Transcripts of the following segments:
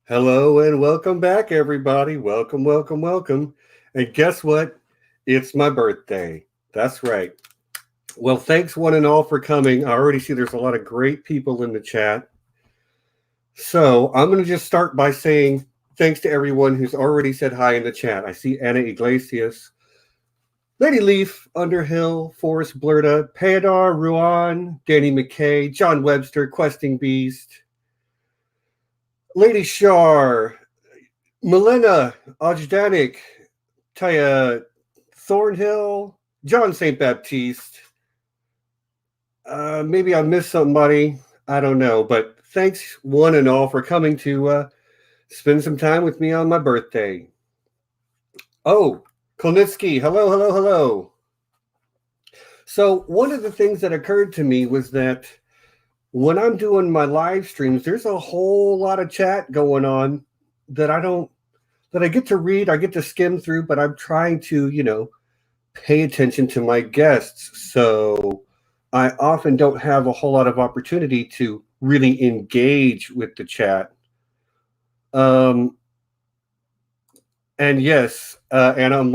Hello and welcome back, everybody. Welcome, welcome, welcome. And guess what? It's my birthday. That's right. Well, thanks one and all for coming. I already see there's a lot of great people in the chat. So I'm going to just start by saying thanks to everyone who's already said hi in the chat. I see Anna Iglesias, Lady Leaf, Underhill, Forrest Blurta, Pedar, Ruan, Danny McKay, John Webster, Questing Beast, Lady Shar, Milena Ajdanik, Taya Thornhill, John St. Baptiste. Maybe I missed somebody. I don't know. But thanks one and all for coming to spend some time with me on my birthday. Oh, Kolnitsky. Hello, hello, hello. So one of the things that occurred to me was that when I'm doing my live streams, there's a whole lot of chat going on that I get to read, I get to skim through, but I'm trying to, pay attention to my guests. So I often don't have a whole lot of opportunity to really engage with the chat. And yes, and I'm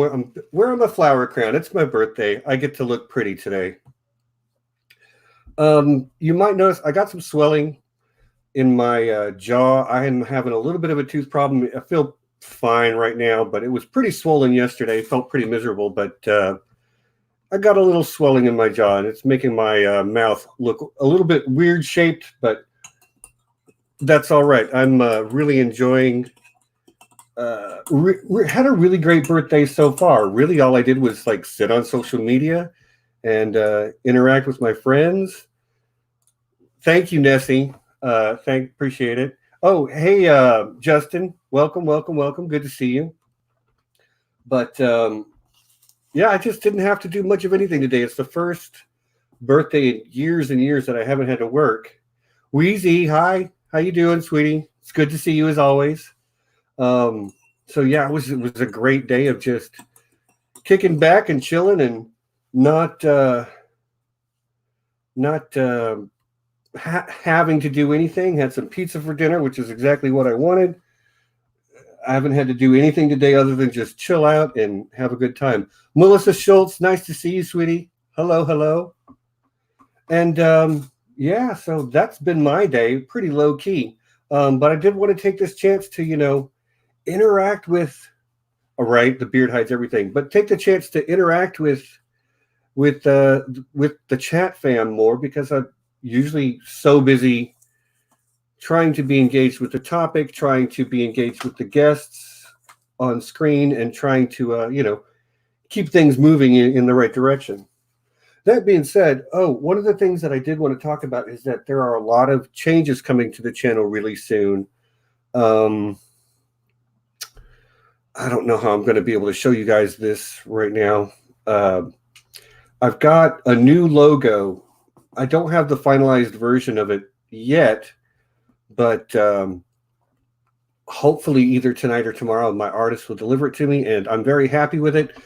wearing my flower crown. It's my birthday. I get to look pretty today. You might notice I got some swelling in my jaw. I am having a little bit of a tooth problem. I feel fine right now, but it was pretty swollen yesterday. Felt pretty miserable, but I got a little swelling in my jaw, and it's making my mouth look a little bit weird shaped, but that's all right. I'm really enjoying. We had a really great birthday so far. Really, all I did was like sit on social media and interact with my friends. Thank you, Nessie. Appreciate it. Oh, hey, Justin. Welcome, welcome, welcome. Good to see you. But yeah, I just didn't have to do much of anything today. It's the first birthday in years and years that I haven't had to work. Wheezy, hi. How you doing, sweetie? It's good to see you as always. So yeah, it was a great day of just kicking back and chilling and not having to do anything. Had some pizza for dinner, which is exactly what I wanted. I haven't had to do anything today other than just chill out and have a good time. Melissa Schultz, nice to see you, sweetie. Hello, hello. And yeah, so that's been my day, pretty low key. But I did want to take this chance to, interact with. All right, the beard hides everything, but take the chance to interact with the chat fam more because I'm usually so busy trying to be engaged with the topic, trying to be engaged with the guests on screen, and trying to keep things moving in the right direction. That being said, one of the things that I did want to talk about is that there are a lot of changes coming to the channel really soon. I don't know how I'm going to be able to show you guys this right now. I've got a new logo. I don't have the finalized version of it yet, but hopefully either tonight or tomorrow, my artist will deliver it to me, and I'm very happy with it.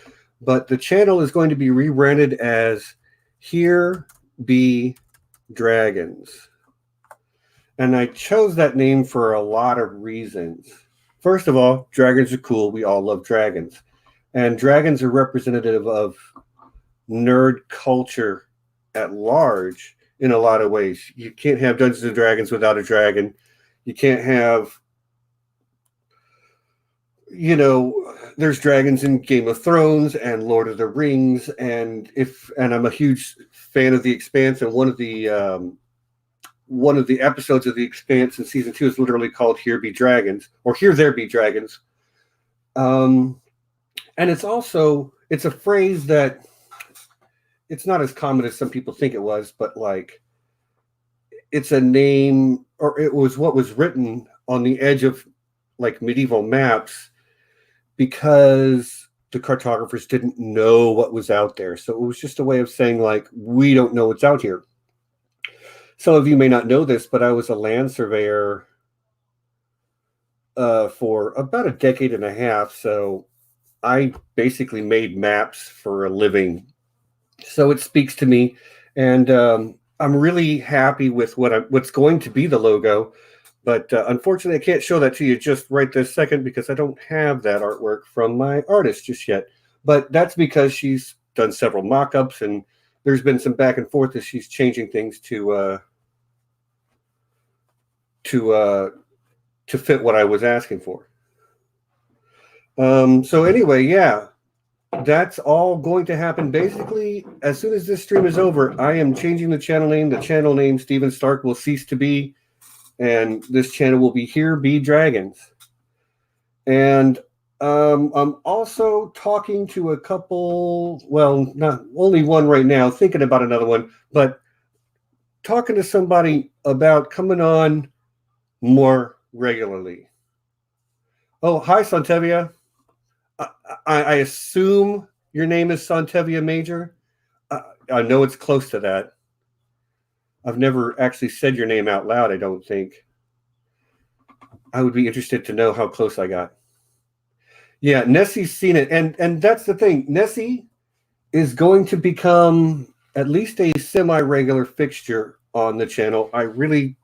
But the channel is going to be rebranded as Here Be Dragons. And I chose that name for a lot of reasons. First of all, dragons are cool. We all love dragons. And dragons are representative of nerd culture at large in a lot of ways. You can't have Dungeons and Dragons without a dragon. You can't have, there's dragons in Game of Thrones and Lord of the Rings, and I'm a huge fan of The Expanse, and one of the episodes of The Expanse in season 2 is literally called Here Be Dragons, or Here There Be Dragons. And it's a phrase that it's not as common as some people think it was, but like it's a name, or it was what was written on the edge of like medieval maps because the cartographers didn't know what was out there. So it was just a way of saying like, we don't know what's out here. Some of you may not know this, but I was a land surveyor for about a decade and a half. So I basically made maps for a living. So it speaks to me. And I'm really happy with what's going to be the logo. But unfortunately, I can't show that to you just right this second because I don't have that artwork from my artist just yet. But that's because she's done several mock-ups, and there's been some back and forth as she's changing things to fit what I was asking for. So anyway, yeah, that's all going to happen. Basically, as soon as this stream is over, I am changing the channel name. The channel name Steven Stark will cease to be, and this channel will be Here Be Dragons. And I'm also talking to a couple, well, not only one right now, thinking about another one, but talking to somebody about coming on more regularly. Oh, hi, Santevia. I assume your name is Santevia Major. I know it's close to that. I've never actually said your name out loud, I don't think. I would be interested to know how close I got. Yeah, Nessie's seen it. And that's the thing. Nessie is going to become at least a semi-regular fixture on the channel. I really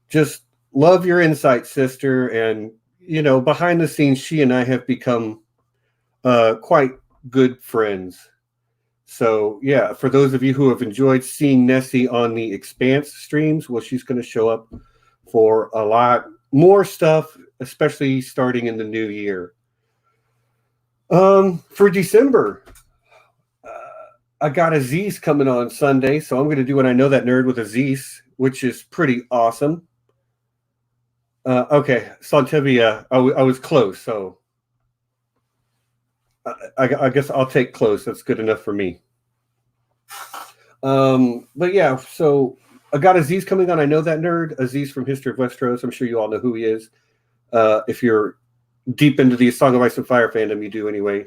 just love your insight, sister. And, you know, behind the scenes, she and I have become quite good friends. So, yeah, for those of you who have enjoyed seeing Nessie on the Expanse streams, well, she's going to show up for a lot more stuff, especially starting in the new year. For December, I got Aziz coming on Sunday, so I'm going to do what I know that nerd with Aziz, which is pretty awesome. Okay, Santevia, I was close, so I guess I'll take close. That's good enough for me. But yeah, so I got Aziz coming on. I know that nerd, Aziz from History of Westeros. I'm sure you all know who he is. If you're deep into the Song of Ice and Fire fandom, you do anyway.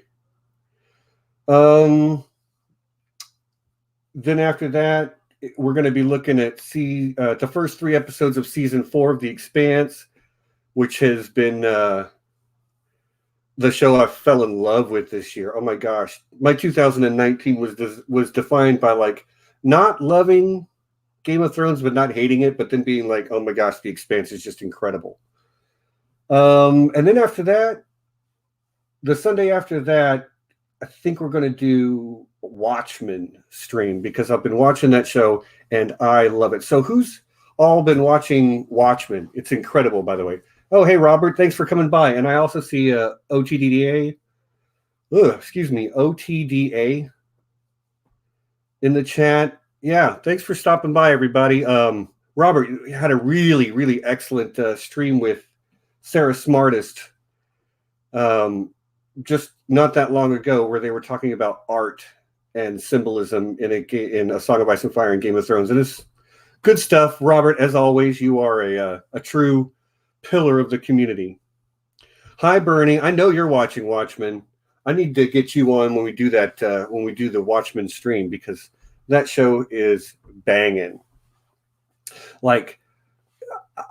Then after that, we're going to be looking at the first 3 episodes of season 4 of The Expanse, which has been the show I fell in love with this year. Oh my gosh, my 2019 was defined by like not loving Game of Thrones but not hating it, but then being like, oh my gosh, The Expanse is just incredible. And then after that, the Sunday after that, I think we're going to do Watchmen stream because I've been watching that show and I love it. So who's all been watching Watchmen? It's incredible, by the way. Oh, hey, Robert, thanks for coming by. And I also see OTDA in the chat. Yeah, thanks for stopping by, everybody. Robert, you had a really, really excellent stream with Sarah Smartest just not that long ago where they were talking about art and symbolism in a Song of Ice and Fire and Game of Thrones. And it's good stuff. Robert, as always, you are a true pillar of the community. Hi, Bernie. I know you're watching Watchmen. I need to get you on when we do that, when we do the Watchmen stream, because that show is banging. Like,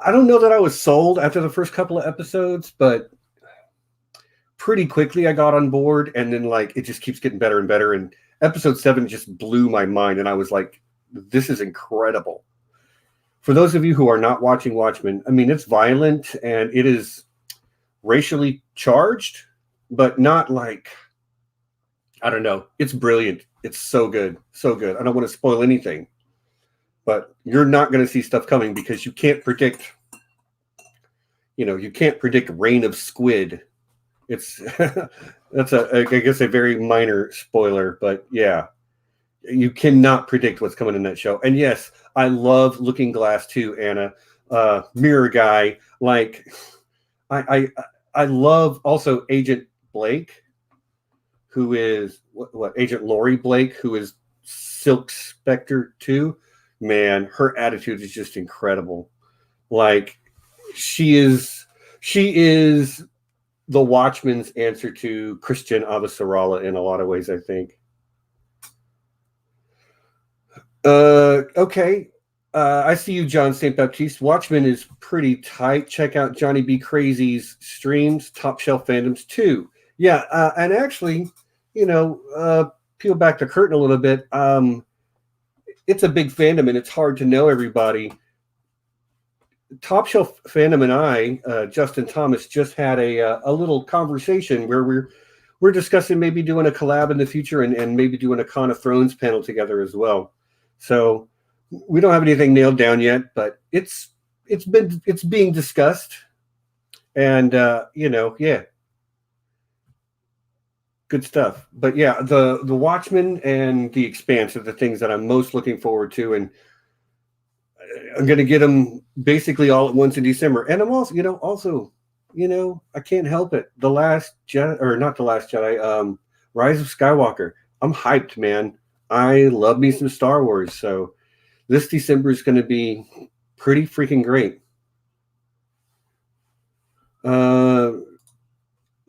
I don't know that I was sold after the first couple of episodes, but pretty quickly I got on board, and then like it just keeps getting better and better. And episode 7 just blew my mind, and I was like, this is incredible. For those of you who are not watching Watchmen, I mean, it's violent and it is racially charged, but not like, I don't know. It's brilliant. It's so good. So good. I don't want to spoil anything, but you're not going to see stuff coming because you can't predict, you can't predict Reign of Squid. It's that's I guess a very minor spoiler, but yeah, you cannot predict what's coming in that show. And yes, I love Looking Glass too, Anna. Mirror Guy, like I love also Agent Blake, who is what Agent Lori Blake, who is Silk Spectre too. Man, her attitude is just incredible. Like she is the Watchmen's answer to Christian Avasarala in a lot of ways, I think. Okay. I see you, John St. Baptiste. Watchmen is pretty tight. Check out Johnny B. Crazy's streams, Top Shelf Fandoms too. Yeah, and actually, peel back the curtain a little bit. It's a big fandom, and it's hard to know everybody. Top Shelf Fandom and I, Justin Thomas, just had a little conversation where we're discussing maybe doing a collab in the future and maybe doing a Con of Thrones panel together as well. So we don't have anything nailed down yet, but it's being discussed, and yeah, good stuff. But yeah, the Watchmen and the Expanse are the things that I'm most looking forward to, and I'm going to get them basically all at once in December. And I'm also, I can't help it. The Last Jedi, or not The Last Jedi, Rise of Skywalker. I'm hyped, man. I love me some Star Wars. So this December is going to be pretty freaking great.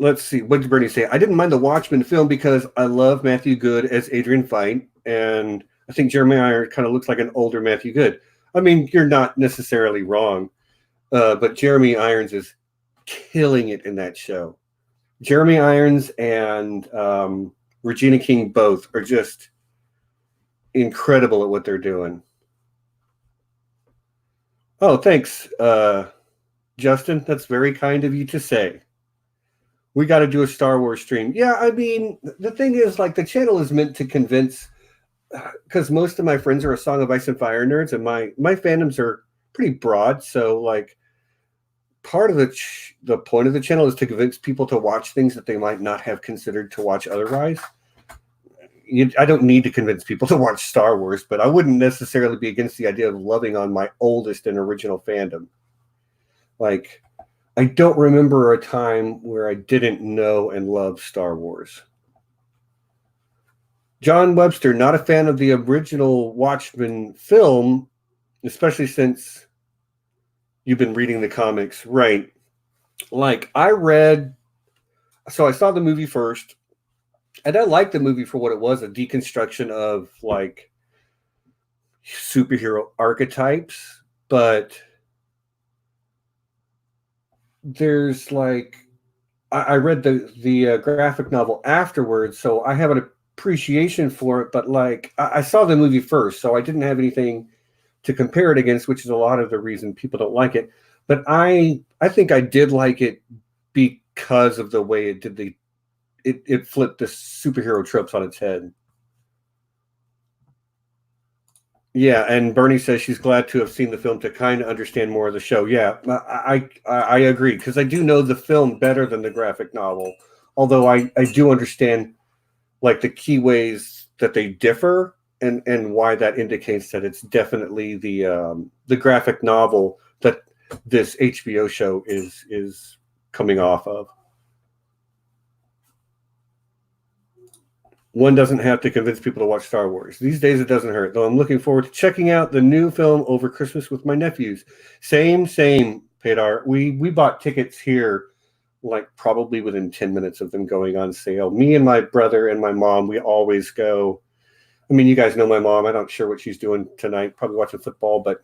Let's see. What did Bernie say? I didn't mind the Watchmen film because I love Matthew Good as Adrian Veidt, and I think Jeremy Irons kind of looks like an older Matthew Good. I mean, you're not necessarily wrong, but Jeremy Irons is killing it in that show. Jeremy Irons and Regina King both are just incredible at what they're doing. Oh, thanks, Justin. That's very kind of you to say. We got to do a Star Wars stream. Yeah, I mean, the thing is, like, the channel is meant to convince, because most of my friends are a Song of Ice and Fire nerds, and my fandoms are pretty broad. So, like, part of the point of the channel is to convince people to watch things that they might not have considered to watch otherwise. I don't need to convince people to watch Star Wars, but I wouldn't necessarily be against the idea of loving on my oldest and original fandom. Like, I don't remember a time where I didn't know and love Star Wars. John Webster, not a fan of the original Watchmen film, especially since you've been reading the comics. Right. Like, I saw the movie first, and I liked the movie for what it was, a deconstruction of, like, superhero archetypes, but there's, like, I read the graphic novel afterwards, so I have an appreciation for it, but, like, I saw the movie first, so I didn't have anything to compare it against, which is a lot of the reason people don't like it. But I think I did like it because of the way it did it flipped the superhero tropes on its head. Yeah, and Bernie says she's glad to have seen the film to kind of understand more of the show. Yeah, I agree, because I do know the film better than the graphic novel, although I do understand, like, the key ways that they differ, and why that indicates that it's definitely the graphic novel that this HBO show is coming off of. One doesn't have to convince people to watch Star Wars. These days it doesn't hurt, though I'm looking forward to checking out the new film over Christmas with my nephews. Same, Pedar. We bought tickets here, like, probably within 10 minutes of them going on sale. Me and my brother and my mom, we always go. I mean, you guys know my mom. I'm not sure what she's doing tonight, probably watching football, but,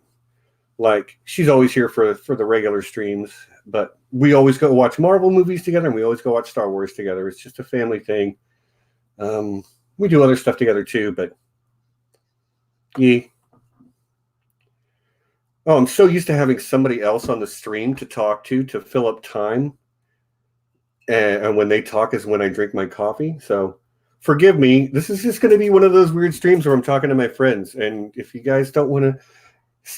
like, she's always here for the regular streams. But we always go watch Marvel movies together, and we always go watch Star Wars together. It's just a family thing. We do other stuff together too, but yeah. Oh, I'm so used to having somebody else on the stream to talk to fill up time. And when they talk is when I drink my coffee. So forgive me. This is just going to be one of those weird streams where I'm talking to my friends. And if you guys don't want to,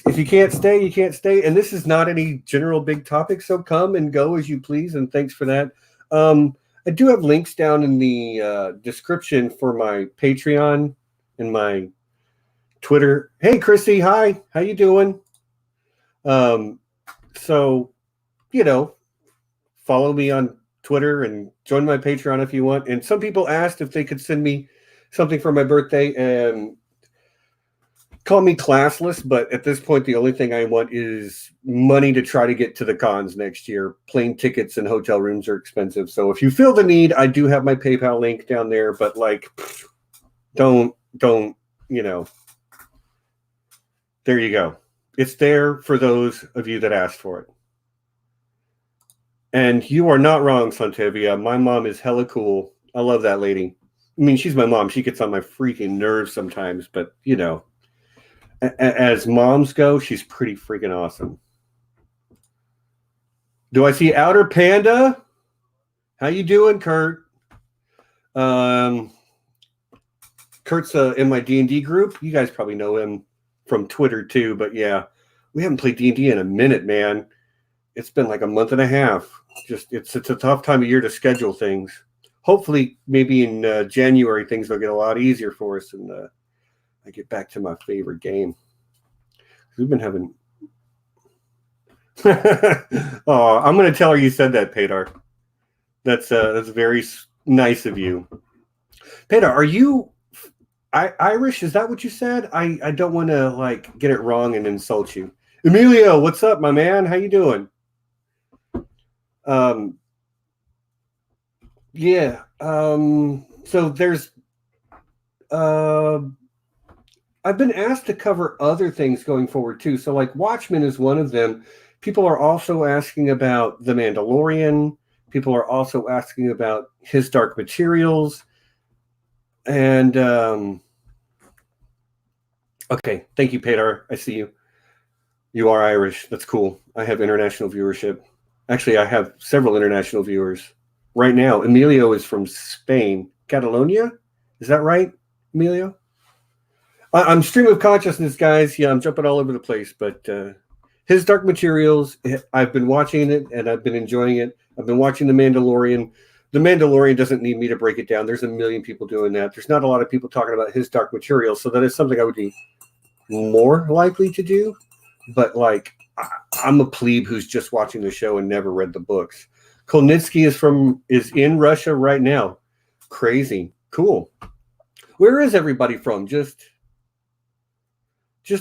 if you can't stay, you can't stay. And this is not any general big topic. So come and go as you please. And thanks for that. I do have links down in the description for my Patreon and my Twitter. Hey, Chrissy. Hi. How you doing? So, follow me on Twitter and join my Patreon if you want. And some people asked if they could send me something for my birthday, and call me classless, but at this point, the only thing I want is money to try to get to the cons next year. Plane tickets and hotel rooms are expensive. So if you feel the need, I do have my PayPal link down there, but, like, don't, there you go. It's there for those of you that asked for it. And you are not wrong, Santevia. My mom is hella cool. I love that lady. I mean, she's my mom. She gets on my freaking nerves sometimes, but, as moms go, she's pretty freaking awesome. Do I see Outer Panda? How you doing, Kurt? Kurt's in my D&D group. You guys probably know him from Twitter too, but yeah, we haven't played D&D in a minute, man. It's been like a month and a half. Just it's a tough time of year to schedule things. Hopefully, maybe in January things will get a lot easier for us, and I get back to my favorite game. We've been having. Oh, I'm going to tell her you said that, Pedar. That's very nice of you. Pedar, are you Irish? Is that what you said? I don't want to like get it wrong and insult you. Emilio, what's up, my man? How you doing? Yeah. So there's I've been asked to cover other things going forward too. So like Watchmen is one of them. People are also asking about The Mandalorian. People are also asking about His Dark Materials. And okay, thank you, Pedar. I see you. You are Irish. That's cool. I have international viewership. Actually, I have several international viewers. Right now, Emilio is from Spain. Catalonia? Is that right, Emilio? I'm stream of consciousness, guys. Yeah, I'm jumping all over the place. But His Dark Materials, I've been watching it, and I've been enjoying it. I've been watching The Mandalorian. The Mandalorian doesn't need me to break it down. There's a million people doing that. There's not a lot of people talking about His Dark Materials, so that is something I would be more likely to do. But like, I'm a plebe who's just watching the show and never read the books. Kolnitsky is in Russia right now. Crazy. Cool. Where is everybody from? Just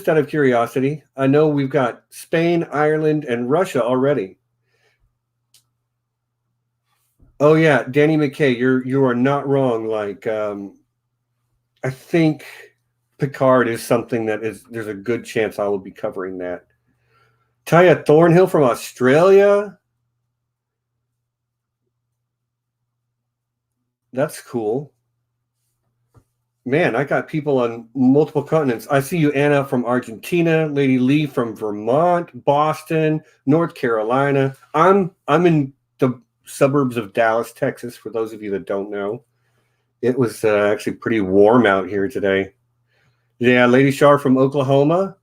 out of curiosity. I know we've got Spain, Ireland, and Russia already. Oh yeah, Danny McKay, you are not wrong. Like I think Picard is something there's a good chance I will be covering that. Taya Thornhill from Australia. That's cool. Man, I got people on multiple continents. I see you, Anna, from Argentina, Lady Lee from Vermont, Boston, North Carolina. I'm in the suburbs of Dallas, Texas, for those of you that don't know. It was actually pretty warm out here today. Yeah, Lady Shar from Oklahoma.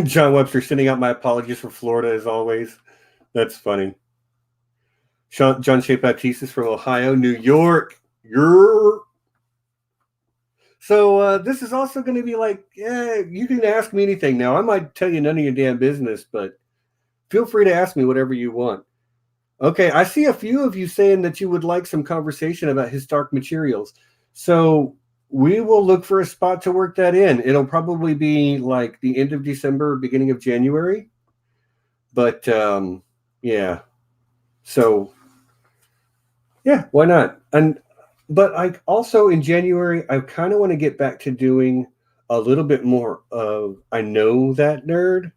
John Webster sending out my apologies for Florida as always. That's funny. John Shea Baptiste is from Ohio, New York. So this is also going to be like, yeah, you can ask me anything now. I might tell you none of your damn business, but feel free to ask me whatever you want. Okay, I see a few of you saying that you would like some conversation about His Dark Materials. So we will look for a spot to work that in. It'll probably be like the end of December, beginning of January. But yeah. So yeah, why not? But I also in January, I kind of want to get back to doing a little bit more of I Know That Nerd.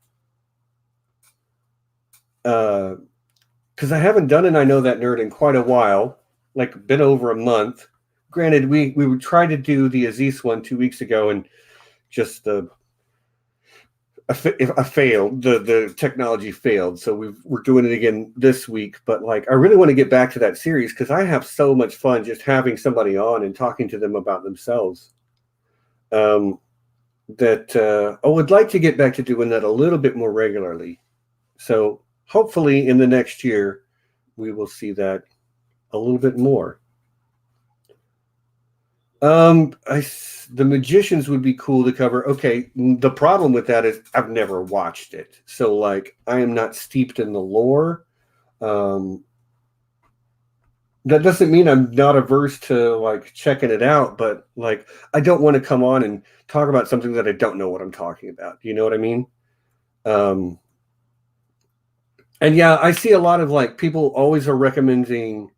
Because I haven't done an I Know That Nerd in quite a while, like been over a month. Granted, we would try to do the Aziz one 2 weeks ago, and just I failed. The technology failed, so we're doing it again this week. But like, I really want to get back to that series because I have so much fun just having somebody on and talking to them about themselves. I would like to get back to doing that a little bit more regularly. So hopefully in the next year, we will see that a little bit more. The Magicians would be cool to cover. Okay, the problem with that is I've never watched it, so like I am not steeped in the lore. That doesn't mean I'm not averse to like checking it out, but like I don't want to come on and talk about something that I don't know what I'm talking about. You know what I mean? And yeah, I see a lot of like people always are recommending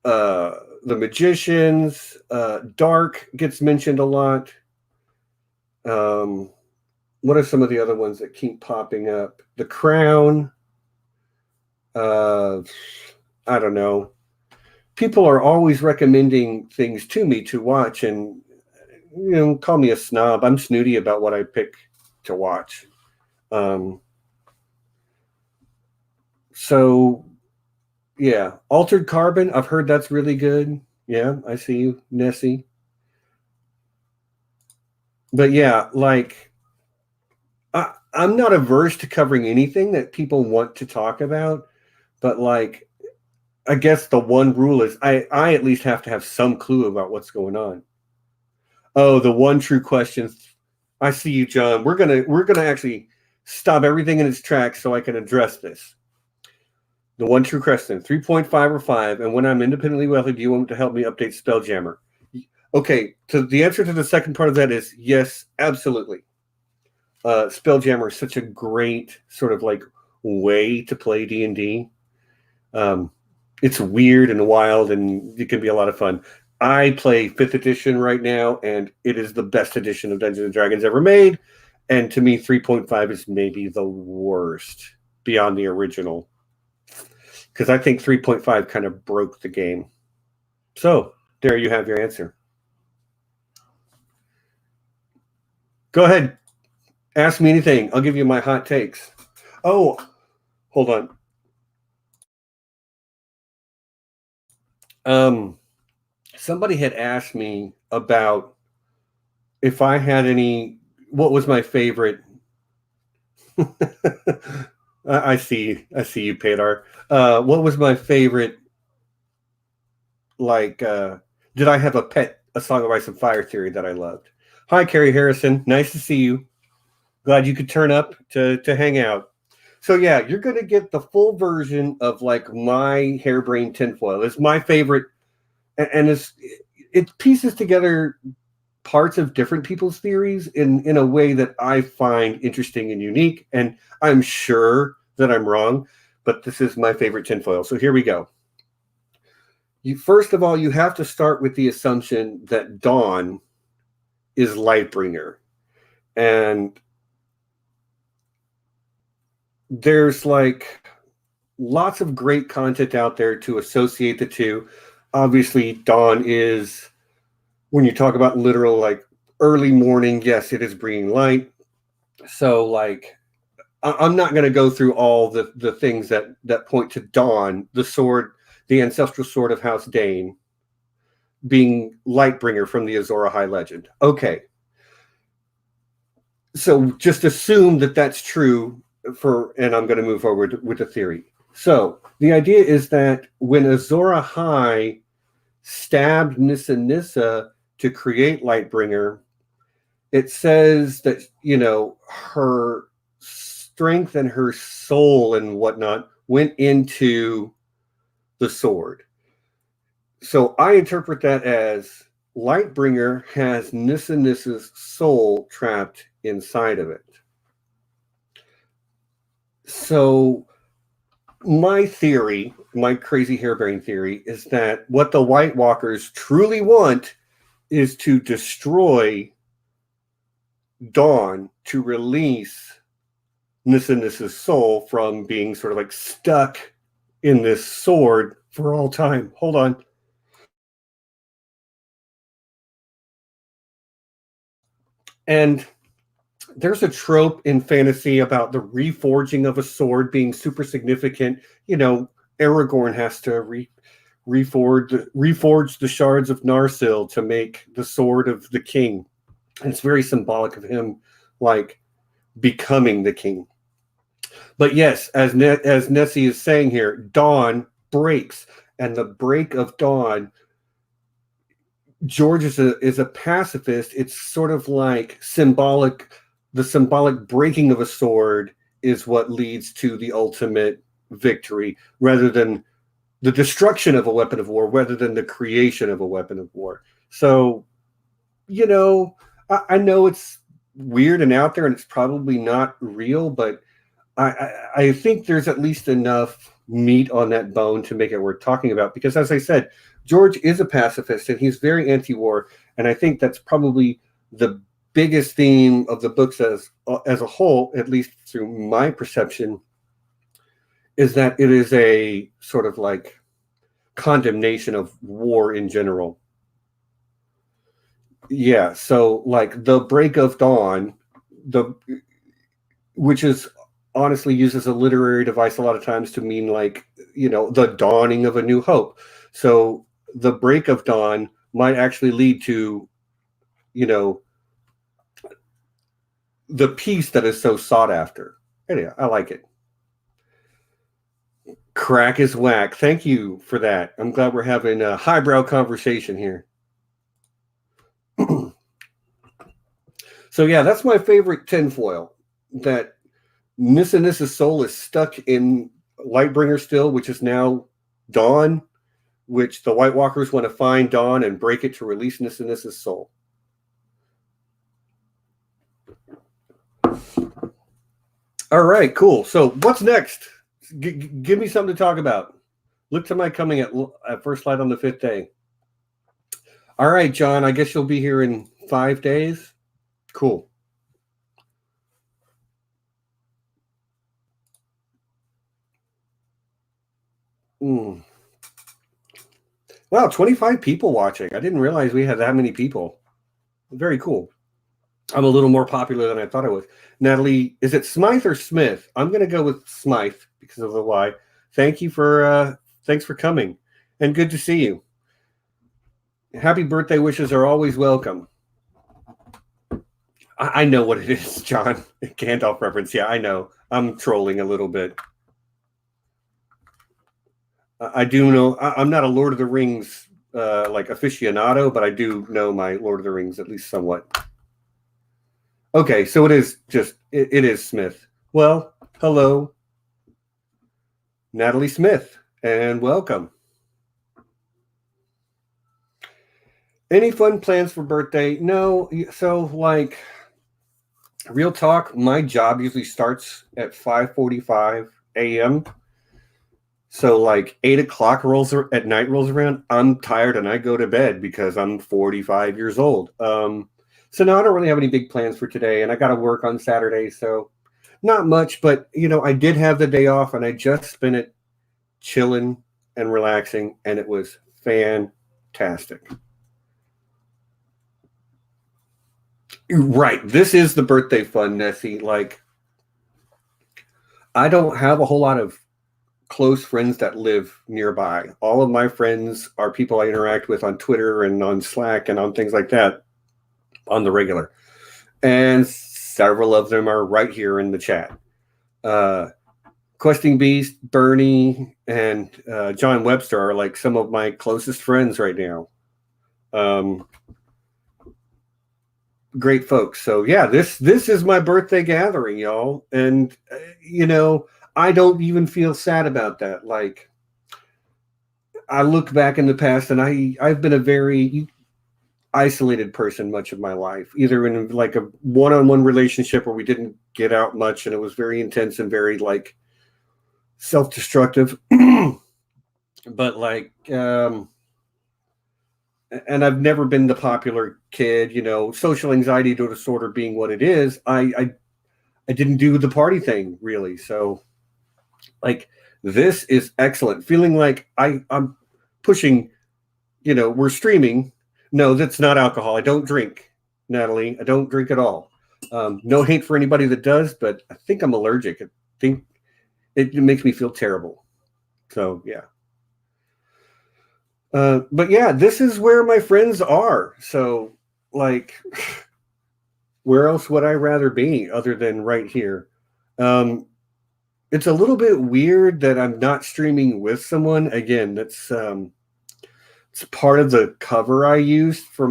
The Magicians, Dark gets mentioned a lot. What are some of the other ones that keep popping up? The Crown. I don't know. People are always recommending things to me to watch, and call me a snob. I'm snooty about what I pick to watch. So yeah, Altered Carbon. I've heard that's really good. Yeah, I see you, Nessie. But yeah, like I'm not averse to covering anything that people want to talk about, but like I guess the one rule is I at least have to have some clue about what's going on. Oh, the one true question. I see you, John. We're gonna actually stop everything in its tracks so I can address this. The one true question: 3.5 or 5, and when I'm independently wealthy, do you want to help me update Spelljammer? Okay, so the answer to the second part of that is yes, absolutely. Spelljammer is such a great sort of like way to play D&D. It's weird and wild, and it can be a lot of fun. I play 5th edition right now, and it is the best edition of Dungeons and Dragons ever made. And to me, 3.5 is maybe the worst beyond the original, because I think 3.5 kind of broke the game. So there you have your answer. Go ahead. Ask me anything. I'll give you my hot takes. Oh, hold on. Somebody had asked me about if I had what was my favorite. I see you, Pedar. What was my favorite? Like, did I have a Song of Ice and Fire theory that I loved? Hi, Carrie Harrison. Nice to see you. Glad you could turn up to hang out. So yeah, you're going to get the full version of like my harebrained tinfoil. It's my favorite, and it pieces together parts of different people's theories in a way that I find interesting and unique. And I'm sure that I'm wrong, but this is my favorite tinfoil. So here we go. First of all, you have to start with the assumption that Dawn is Lightbringer. And there's like lots of great content out there to associate the two. Obviously, Dawn is, when you talk about literal like early morning, yes, it is bringing light. So like I'm not going to go through all the things that point to Dawn, the sword, the ancestral sword of House Dane, being Lightbringer from the Azora High legend. Okay. So just assume that that's true and I'm going to move forward with the theory. So the idea is that when Azora High stabbed Nissa Nissa to create Lightbringer, it says that, her strength and her soul and whatnot went into the sword. So I interpret that as Lightbringer has Nissa Nissa's soul trapped inside of it. So my theory, my crazy harebrained theory, is that what the White Walkers truly want is to destroy Dawn to release Nissa Nissa's soul from being sort of like stuck in this sword for all time. Hold on. And there's a trope in fantasy about the reforging of a sword being super significant. Aragorn has to reforge the shards of Narsil to make the sword of the king. And it's very symbolic of him, like, becoming the king. But yes, as Nessie is saying here, Dawn breaks, and the break of Dawn, George is a pacifist. It's sort of like the symbolic breaking of a sword is what leads to the ultimate victory, rather than the destruction of a weapon of war, rather than the creation of a weapon of war. So, I know it's weird and out there, and it's probably not real, but I think there's at least enough meat on that bone to make it worth talking about. Because, as I said, George is a pacifist, and he's very anti-war, and I think that's probably the biggest theme of the books as a whole, at least through my perception, is that it is a sort of like condemnation of war in general. Yeah, so like the break of dawn, which is honestly used as a literary device a lot of times to mean like, the dawning of a new hope. So the break of dawn might actually lead to, you know, the peace that is so sought after. Anyway, I like it. Crack is whack. Thank you for that. I'm glad we're having a highbrow conversation here. So yeah, that's my favorite tinfoil. That Nissa Nissa's soul is stuck in Lightbringer still, which is now Dawn, which the White Walkers want to find Dawn and break it to release Nissa Nissa's soul. All right, cool. So what's next? Give me something to talk about. Look to my coming at first light on the 5th day. All right, John, I guess you'll be here in 5 days. Cool. Wow, 25 people watching. I didn't realize we had that many people. Very cool. I'm a little more popular than I thought I was. Natalie, is it Smythe or Smith? I'm going to go with Smythe because of the Y. Thanks for coming, and good to see you. Happy birthday wishes are always welcome. I know what it is, John. Gandalf reference. Yeah, I know. I'm trolling a little bit. I do know. I'm not a Lord of the Rings like aficionado, but I do know my Lord of the Rings at least somewhat. Okay, so it is Smith. Well, hello, Natalie Smith, and welcome. Any fun plans for birthday? No. So, like, real talk, my job usually starts at 5:45 a.m. So, like, 8 o'clock at night rolls around. I'm tired and I go to bed because I'm 45 years old. So no, I don't really have any big plans for today, and I got to work on Saturday, so not much. But I did have the day off, and I just spent it chilling and relaxing, and it was fantastic. Right, this is the birthday fun, Nessie. Like, I don't have a whole lot of close friends that live nearby. All of my friends are people I interact with on Twitter and on Slack and on things like that on the regular. And several of them are right here in the chat. Questing Beast, Bernie, and John Webster are like some of my closest friends right now. Great folks. So yeah, this is my birthday gathering, y'all. And I don't even feel sad about that. Like, I look back in the past, and I've been a very isolated person much of my life, either in like a one-on-one relationship where we didn't get out much and it was very intense and very like self-destructive. But like and I've never been the popular kid, social anxiety disorder being what it is. I didn't do the party thing really. So like, this is excellent. Feeling like I'm pushing, we're streaming. No, that's not alcohol. I don't drink, Natalie. I don't drink at all. No hate for anybody that does, but I think I'm allergic. I think it makes me feel terrible. So, yeah. But yeah, this is where my friends are. So, like, where else would I rather be other than right here? It's a little bit weird that I'm not streaming with someone. Again, that's it's part of the cover I used for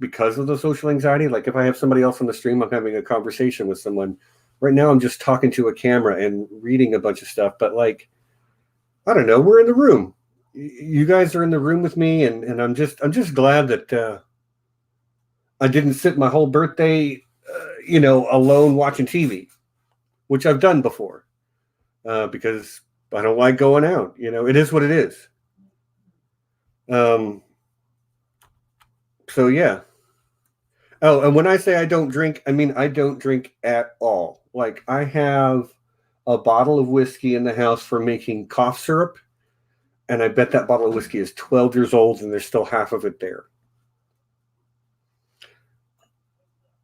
because of the social anxiety. Like, if I have somebody else on the stream, I'm having a conversation with someone. Right now, I'm just talking to a camera and reading a bunch of stuff. But like, I don't know, we're in the room. You guys are in the room with me, and I'm just glad that I didn't sit my whole birthday, alone watching TV, which I've done before, because I don't like going out. It is what it is. So yeah. Oh, and when I say I don't drink, I mean I don't drink at all. Like, I have a bottle of whiskey in the house for making cough syrup, and I bet that bottle of whiskey is 12 years old, and there's still half of it there.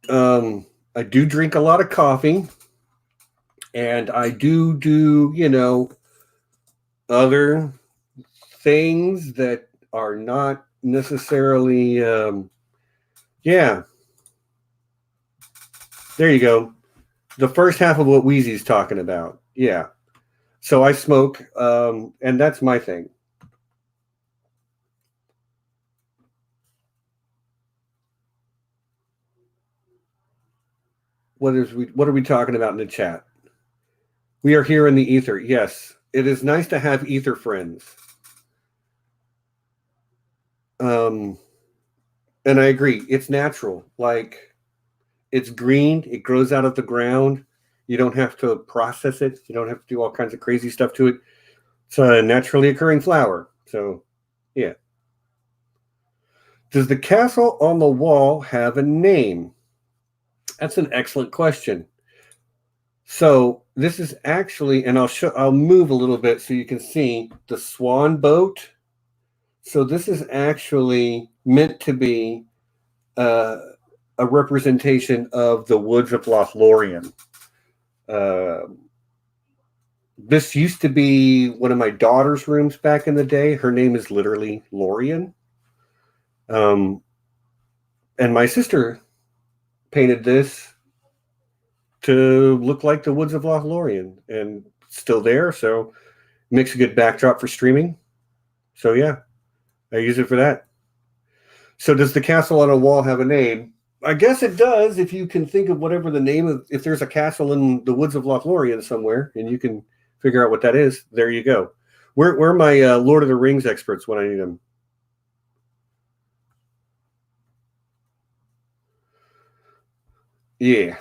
I do drink a lot of coffee. And I do, other things that are not necessarily, yeah, there you go. The first half of what Wheezy's talking about. Yeah. So I smoke, and that's my thing. What are we talking about in the chat? We are here in the ether. Yes. It is nice to have ether friends. Um, and I agree. It's natural. Like it's green, it grows out of the ground. You don't have to process it. You don't have to do all kinds of crazy stuff to it. It's a naturally occurring flower. So, yeah. Does the castle on the wall have a name? That's an excellent question. So this is actually, and I'll move a little bit so you can see the swan boat. So this is actually meant to be uh, a representation of the woods of Lothlorien. Uh, this used to be one of my daughter's rooms back in the day. Her name is literally Lorien. Um, and my sister painted this to look like the woods of Lothlorien, and still there. So makes a good backdrop for streaming. So yeah, I use it for that. So does the castle on a wall have a name? I guess it does if you can think of whatever the name of, if there's a castle in the woods of Lothlorien somewhere and you can figure out what that is, there you go. Where are my Lord of the Rings experts when I need them? Yeah.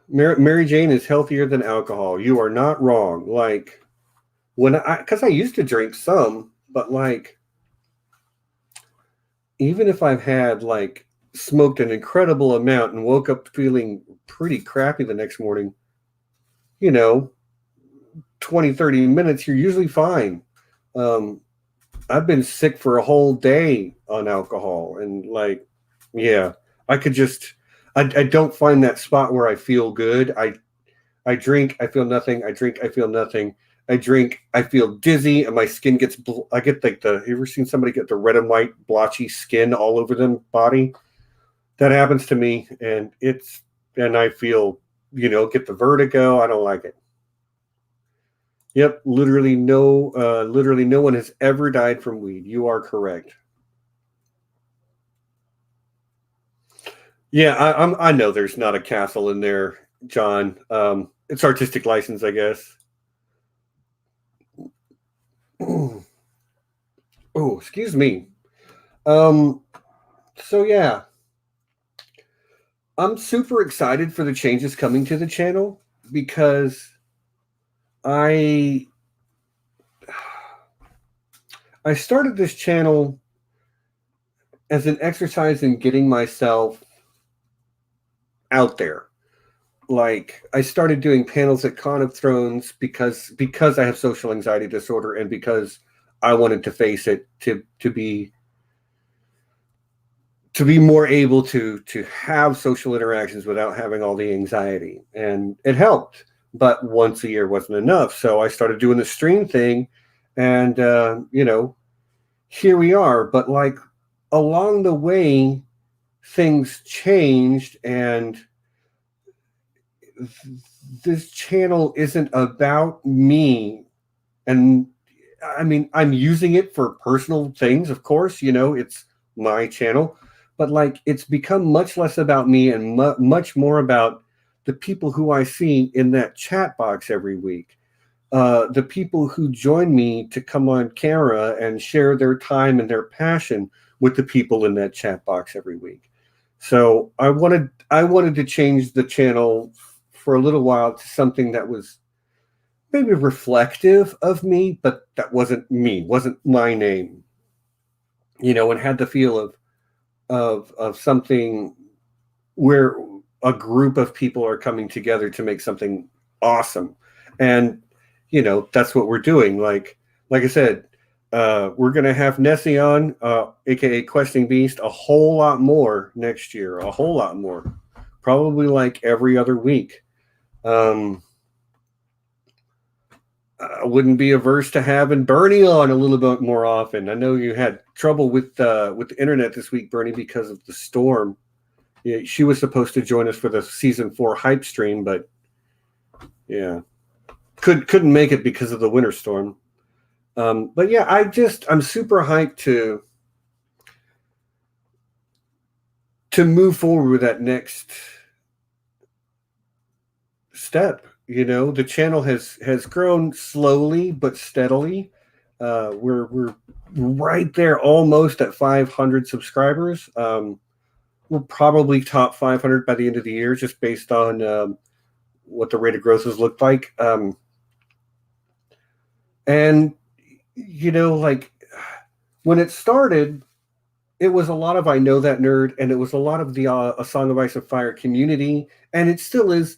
Mary Jane is healthier than alcohol. You are not wrong. Like, because I used to drink some, but like, even if I've had like smoked an incredible amount and woke up feeling pretty crappy the next morning, you know, 20, 30 minutes, you're usually fine. Um, I've been sick for a whole day on alcohol. And like, yeah, I could just, I don't find that spot where I feel good. I drink, I feel nothing. I drink, I feel nothing. I drink, I feel dizzy, and my skin gets. I get like you ever seen somebody get the red and white blotchy skin all over them body? That happens to me, and I feel, get the vertigo. I don't like it. Yep, literally no one has ever died from weed. You are correct. Yeah, I know there's not a castle in there, John. It's artistic license, I guess. Oh, excuse me. Um, so yeah, I'm super excited for the changes coming to the channel because I I started this channel as an exercise in getting myself out there. Like I started doing panels at Con of Thrones because I have social anxiety disorder and because I wanted to face it to be more able to have social interactions without having all the anxiety, and it helped. But once a year wasn't enough, so I started doing the stream thing, and here we are. But like along the way, things changed, and this channel isn't about me. And I mean, I'm using it for personal things, of course, it's my channel, but like it's become much less about me and much more about the people who I see in that chat box every week. The people who join me to come on camera and share their time and their passion with the people in that chat box every week. So I wanted to change the channel for a little while to something that was maybe reflective of me, but that wasn't me, wasn't my name, and had the feel of something where a group of people are coming together to make something awesome. And that's what we're doing. Like I said, we're gonna have Nessie on, aka Questing Beast, a whole lot more next year, a whole lot more, probably like every other week. I wouldn't be averse to having Bernie on a little bit more often. I know you had trouble with the internet this week, Bernie, because of the storm. Yeah, she was supposed to join us for the season 4 hype stream, but yeah, couldn't make it because of the winter storm. But yeah, I'm super hyped to move forward with that next step. You know, the channel has grown slowly but steadily. We're right there, almost at 500 subscribers. We'll probably top 500 by the end of the year, just based on what the rate of growth has looked like. And you know, like when it started, it was a lot of I Know That Nerd, and it was a lot of the A Song of Ice and Fire community, and it still is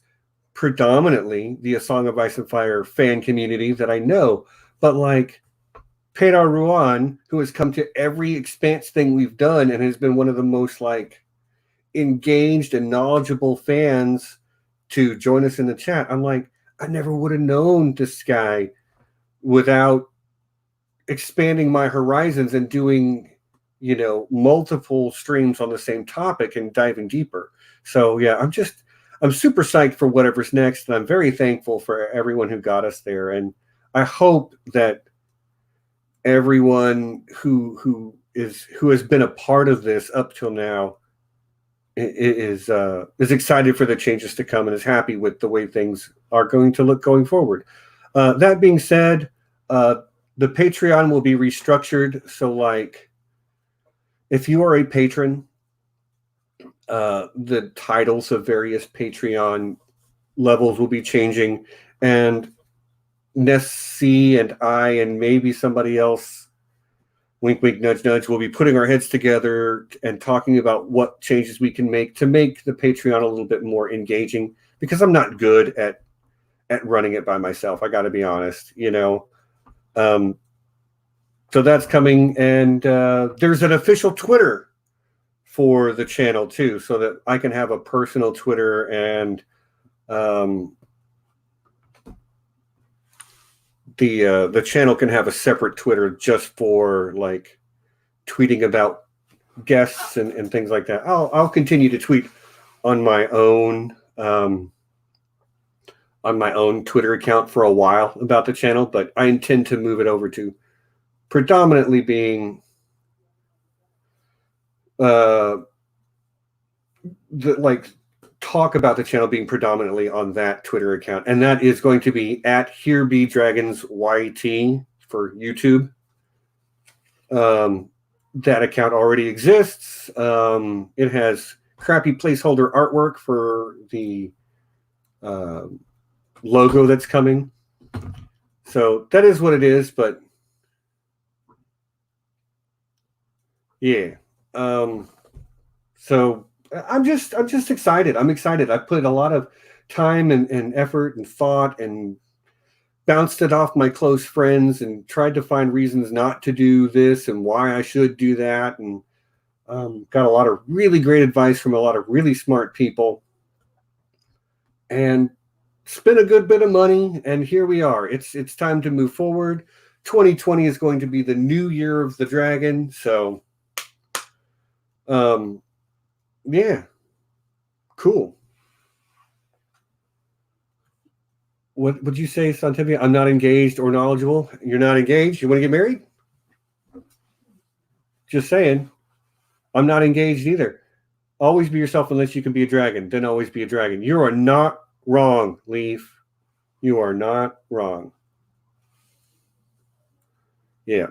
predominantly the A Song of Ice and Fire fan community that I know. But like Pedar Ruan, who has come to every Expanse thing we've done and has been one of the most like engaged and knowledgeable fans to join us in the chat. I'm like, I never would have known this guy without expanding my horizons and doing, you know, multiple streams on the same topic and diving deeper. So yeah, I'm super psyched for whatever's next, and I'm very thankful for everyone who got us there. And I hope that everyone who has been a part of this up till now is excited for the changes to come and is happy with the way things are going to look going forward. That being said, the Patreon will be restructured. So like, if you are a patron, the titles of various Patreon levels will be changing, and Nessie and I and maybe somebody else, wink, wink, nudge, nudge, we'll be putting our heads together and talking about what changes we can make to make the Patreon a little bit more engaging, because I'm not good at running it by myself. I got to be honest, you know. So that's coming, and there's an official Twitter for the channel too, so that I can have a personal Twitter, and the channel can have a separate Twitter just for like tweeting about guests and things like that. I'll continue to tweet on my own Twitter account for a while about the channel, but I intend to move it over to predominantly being talk about the channel being predominantly on that Twitter account, and that is going to be at Here Be Dragons YT for YouTube. That account already exists. It has crappy placeholder artwork for the logo that's coming. So that is what it is, but yeah. So I'm just excited. I'm excited. I put a lot of time and effort and thought and bounced it off my close friends and tried to find reasons not to do this and why I should do that, and got a lot of really great advice from a lot of really smart people, and spent a good bit of money, and here we are. It's time to move forward. 2020 is going to be the new year of the dragon, so yeah, cool. What would you say, Santivia? I'm not engaged or knowledgeable. You're not engaged? You want to get married? Just saying. I'm not engaged either. Always be yourself unless you can be a dragon. Then always be a dragon. You are not wrong, Leaf. You are not wrong. Yeah.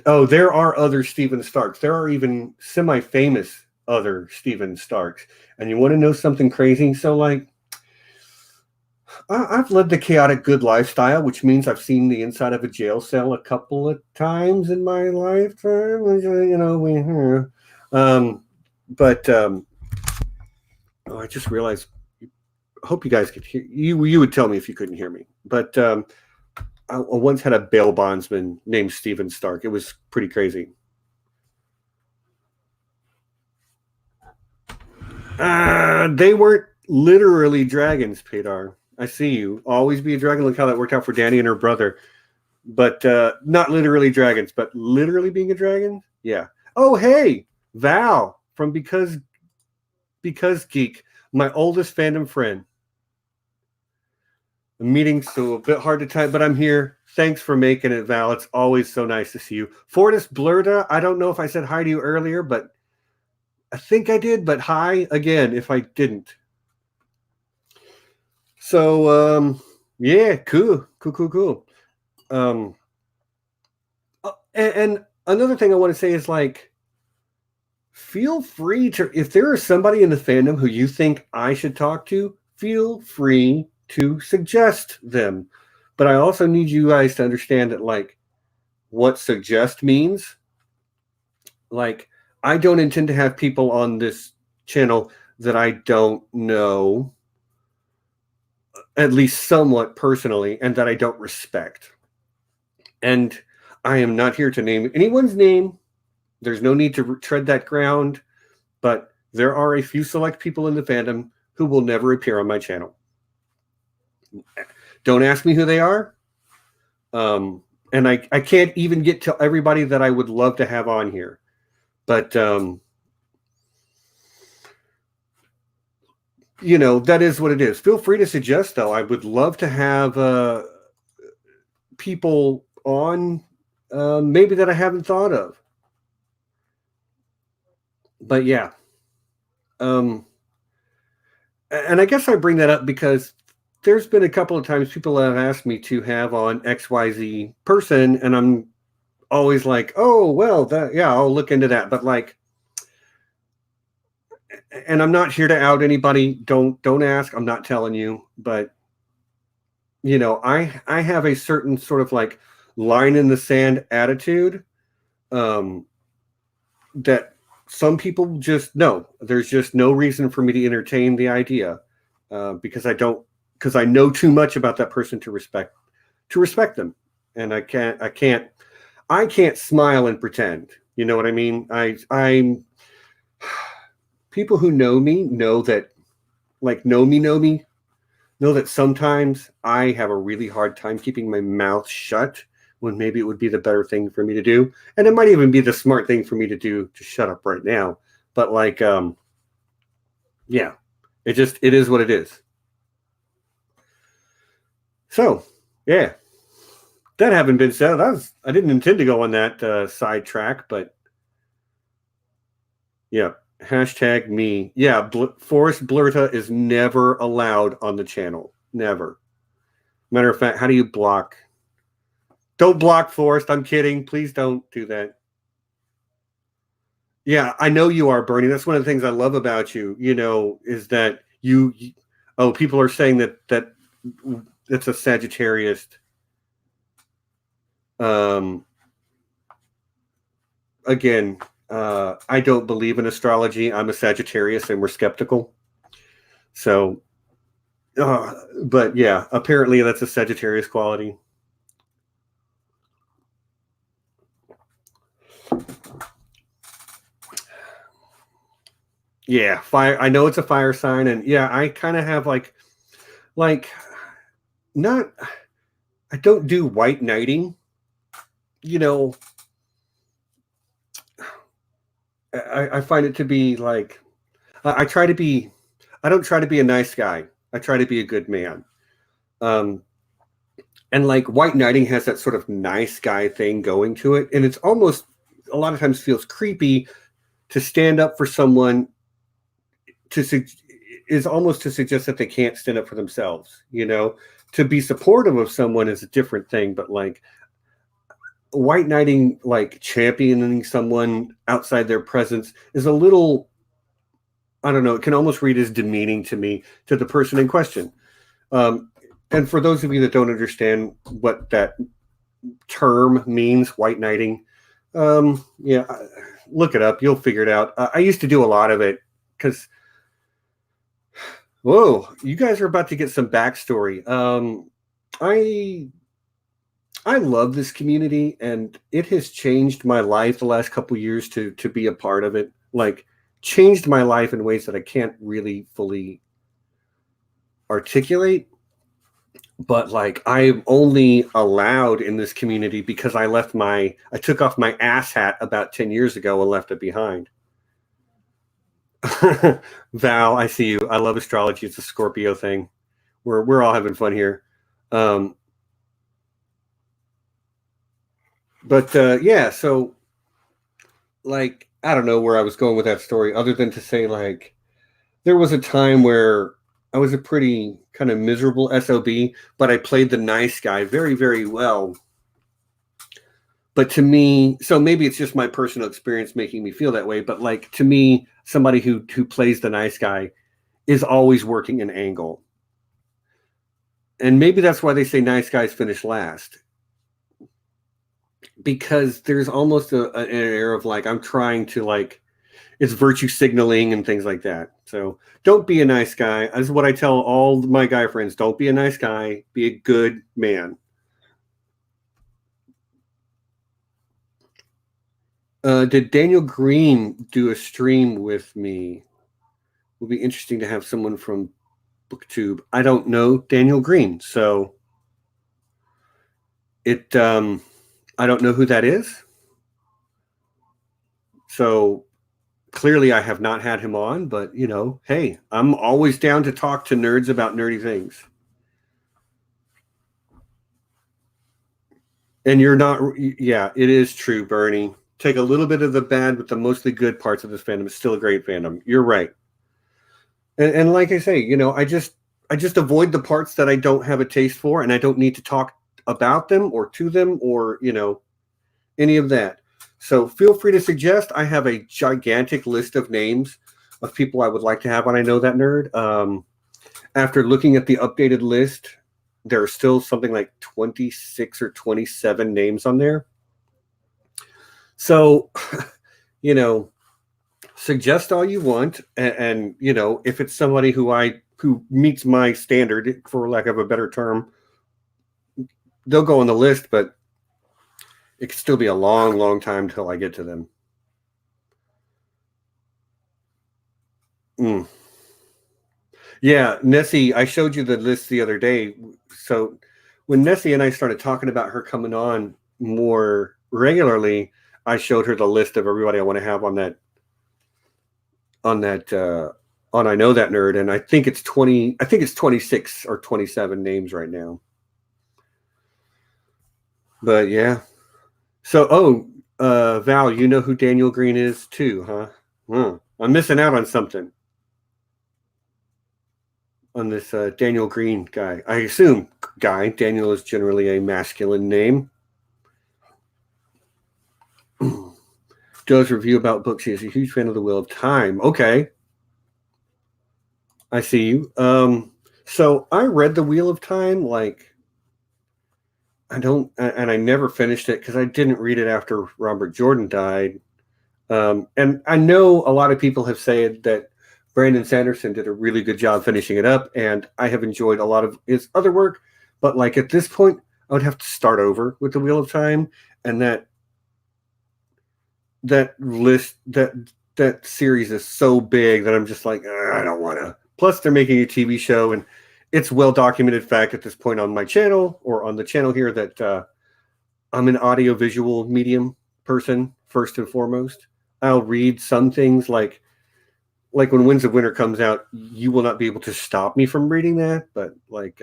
Oh, there are other Stephen Starks. There are even semi-famous other Stephen Starks. And you want to know something crazy? So, like, I've led the chaotic good lifestyle, which means I've seen the inside of a jail cell a couple of times in my lifetime. You know, I just realized. I hope you guys could hear. You would tell me if you couldn't hear me. But I once had a bail bondsman named Stephen Stark. It was pretty crazy. They weren't literally dragons, Pedar. I see you. Always be a dragon. Look how that worked out for Danny and her brother. But not literally dragons, but literally being a dragon. Yeah. Oh, hey, Val from Because Geek, my oldest fandom friend. The meeting's so a bit hard to type, but I'm here. Thanks for making it, Val. It's always so nice to see you. Fortis Blurta, I don't know if I said hi to you earlier, but I think I did, but hi again if I didn't. So, yeah, cool. And another thing I want to say is like, feel free to, if there is somebody in the fandom who you think I should talk to, feel free to suggest them. But I also need you guys to understand that, like, what suggest means. Like, I don't intend to have people on this channel that I don't know, at least somewhat personally, and that I don't respect. And I am not here to name anyone's name. There's no need to tread that ground, but there are a few select people in the fandom who will never appear on my channel. Don't ask me who they are. And I can't even get to everybody that I would love to have on here. But, you know, that is what it is. Feel free to suggest, though. I would love to have people on maybe that I haven't thought of. But yeah. And I guess I bring that up because there's been a couple of times people have asked me to have on XYZ person, and I'm always like, oh, well, yeah, I'll look into that. But like, and I'm not here to out anybody. Don't ask. I'm not telling you. But, you know, I have a certain sort of like line in the sand attitude that some people just no. There's just no reason for me to entertain the idea because I know too much about that person to respect them. And I can't smile and pretend. You know what I mean? I'm people who know me know that, like, know me, know that sometimes I have a really hard time keeping my mouth shut when maybe it would be the better thing for me to do. And it might even be the smart thing for me to do to shut up right now. But like, yeah, it is what it is. So, yeah. That having been said, I didn't intend to go on that sidetrack, but yeah, hashtag me. Yeah, Forrest Blurta is never allowed on the channel. Never. Matter of fact, how do you block? Don't block Forrest. I'm kidding. Please don't do that. Yeah, I know you are, Bernie. That's one of the things I love about you, you know, is that people are saying that it's a Sagittarius. Again, I don't believe in astrology. I'm a Sagittarius and we're skeptical. So, but yeah, apparently that's a Sagittarius quality. Yeah, fire. I know it's a fire sign, and yeah, I kind of have like, not. I don't do white knighting. You know, I find it to be like, I try to be. I don't try to be a nice guy. I try to be a good man. And like white knighting has that sort of nice guy thing going to it, and it's almost a lot of times feels creepy to stand up for someone is almost to suggest that they can't stand up for themselves. You know, to be supportive of someone is a different thing, but like white knighting, like championing someone outside their presence is a little, I don't know, it can almost read as demeaning to me, to the person in question. And for those of you that don't understand what that term means, white knighting, yeah, look it up. You'll figure it out. I used to do a lot of it because, whoa, you guys are about to get some backstory. I love this community, and it has changed my life the last couple of years to be a part of it. Like, changed my life in ways that I can't really fully articulate. but like I'm only allowed in this community because I took off my ass hat about 10 years ago and left it behind. Val, I see you. I love astrology. It's a Scorpio thing. We're all having fun here. Um, but yeah, so like I don't know where I was going with that story, other than to say like there was a time where I was a pretty kind of miserable SOB, but I played the nice guy very, very well. But to me, so maybe it's just my personal experience making me feel that way. But like to me, somebody who plays the nice guy is always working an angle, and maybe that's why they say nice guys finish last, because there's almost an air of like I'm trying to like it's virtue signaling and things like that. So don't be a nice guy. This is what I tell all my guy friends. Don't be a nice guy. Be a good man. Did Daniel Green do a stream with me? It would be interesting to have someone from BookTube. I don't know Daniel Green, so it I don't know who that is. So clearly I have not had him on, but you know, hey, I'm always down to talk to nerds about nerdy things. And you're not, yeah, it is true, Bernie. Take a little bit of the bad with the mostly good parts of this fandom. It's still a great fandom. You're right. And like I say, you know, I just avoid the parts that I don't have a taste for, and I don't need to talk about them or to them or you know any of that. So feel free to suggest. I have a gigantic list of names of people I would like to have on I Know That Nerd. After looking at the updated list, there are still something like 26 or 27 names on there. So, you know, suggest all you want, and you know, if it's somebody who meets my standard, for lack of a better term, they'll go on the list. But it could still be a long, long time till I get to them. Mm. Yeah, Nessie, I showed you the list the other day. So when Nessie and I started talking about her coming on more regularly, I showed her the list of everybody I want to have on that on I Know That Nerd, and I think it's 20. I think it's 26 or 27 names right now. But yeah. So Val, you know who Daniel Green is too, huh? I'm missing out on something on this Daniel Green guy. I assume guy. Daniel is generally a masculine name. Does review about books. He is a huge fan of the Wheel of Time. Okay, I see you. So I read the Wheel of Time. Like I don't, and I never finished it because I didn't read it after Robert Jordan died. And I know a lot of people have said that Brandon Sanderson did a really good job finishing it up, and I have enjoyed a lot of his other work. But like at this point, I would have to start over with the Wheel of Time, and that series is so big that I'm just like I don't want to. Plus, they're making a TV show, and it's well documented fact at this point on my channel or on the channel here that I'm an audio visual medium person first and foremost. I'll read some things like when Winds of Winter comes out, you will not be able to stop me from reading that. But like,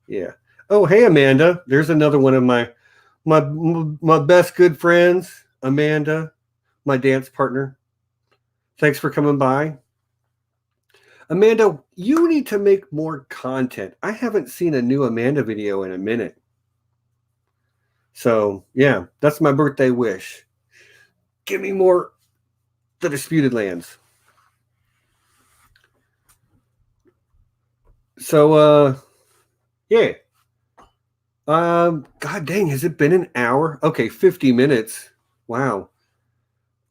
yeah. Oh, hey Amanda, there's another one of my best good friends, Amanda, my dance partner. Thanks for coming by. Amanda, you need to make more content. I haven't seen a new Amanda video in a minute. So, yeah, that's my birthday wish. Give me more The Disputed Lands. So, yeah. God dang, has it been an hour? Okay, 50 minutes. Wow.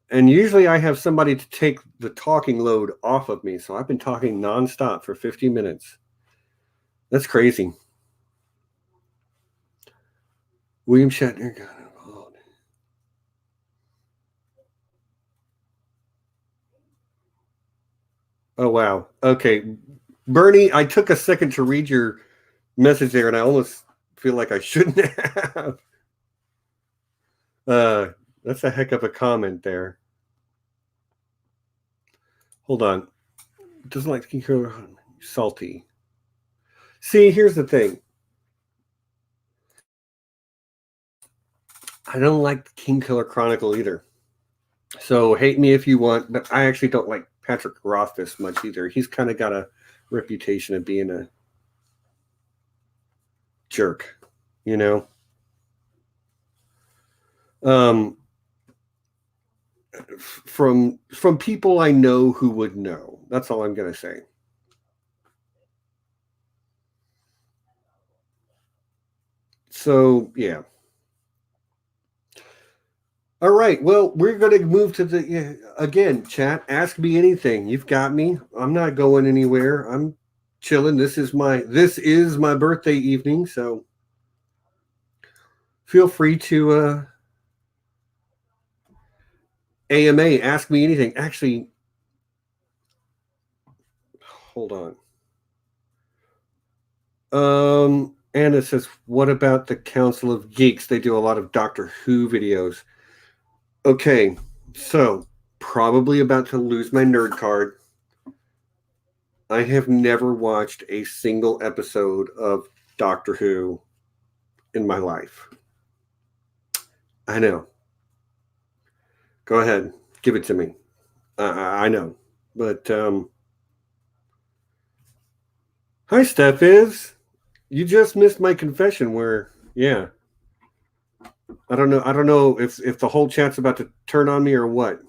And usually I have somebody to take the talking load off of me. So I've been talking nonstop for 50 minutes. That's crazy. William Shatner got involved. Oh, wow. Okay. Bernie, I took a second to read message there, and I almost feel like I shouldn't have. That's a heck of a comment there. Hold on. Doesn't like King Killer salty. See, here's the thing. I don't like King Killer Chronicle either. So hate me if you want, but I actually don't like Patrick Rothfuss much either. He's kind of got a reputation of being a jerk, you know. From people I know who would know. That's all I'm gonna say. So yeah. All right. Well, we're going to move to the again, chat. Ask me anything. You've got me. I'm not going anywhere. I'm chilling. This is my birthday evening, so feel free to AMA. Ask me anything. Actually, hold on. Anna says, "What about the Council of Geeks? They do a lot of Doctor Who videos." Okay, so probably about to lose my nerd card. I have never watched a single episode of Doctor Who in my life. I know. Go ahead, give it to me. I know, but hi, Steph. You just missed my confession? Where, yeah. I don't know if the whole chat's about to turn on me or what.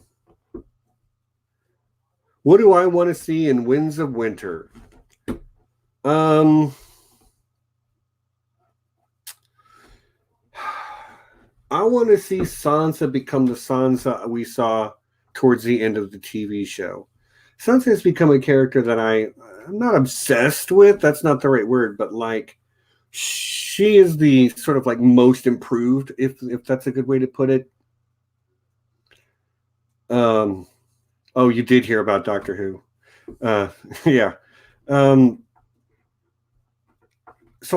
What do I want to see in Winds of Winter? I want to see Sansa become the Sansa we saw towards the end of the TV show. Sansa has become a character that I'm not obsessed with. That's not the right word, but like she is the sort of like most improved, if that's a good way to put it. Oh, you did hear about Doctor Who. Yeah. So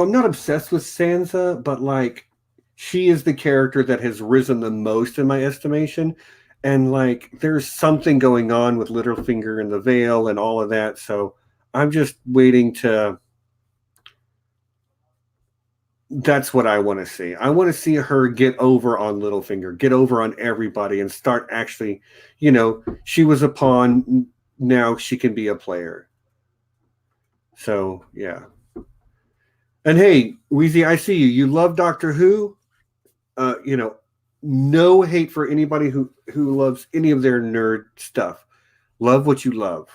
I'm not obsessed with Sansa, but like she is the character that has risen the most in my estimation. And like there's something going on with Littlefinger and the Veil and all of that. So I'm just waiting to. That's what I want to see. I want to see her get over on Littlefinger, get over on everybody, and start actually, she was a pawn. Now she can be a player. So, yeah. And hey, Weezy, I see you. You love Doctor Who. No hate for anybody who loves any of their nerd stuff. Love what you love.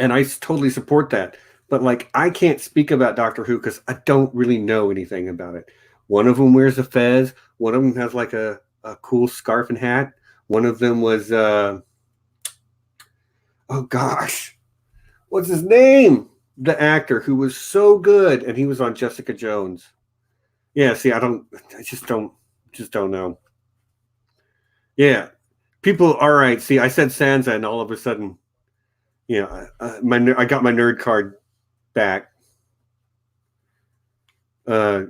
And I totally support that. But like, I can't speak about Doctor Who because I don't really know anything about it. One of them wears a fez. One of them has like a cool scarf and hat. One of them was, oh gosh, what's his name? The actor who was so good, and he was on Jessica Jones. Yeah, see, I just don't know. Yeah, people. All right, see, I said Sansa, and all of a sudden, I got my nerd card back. I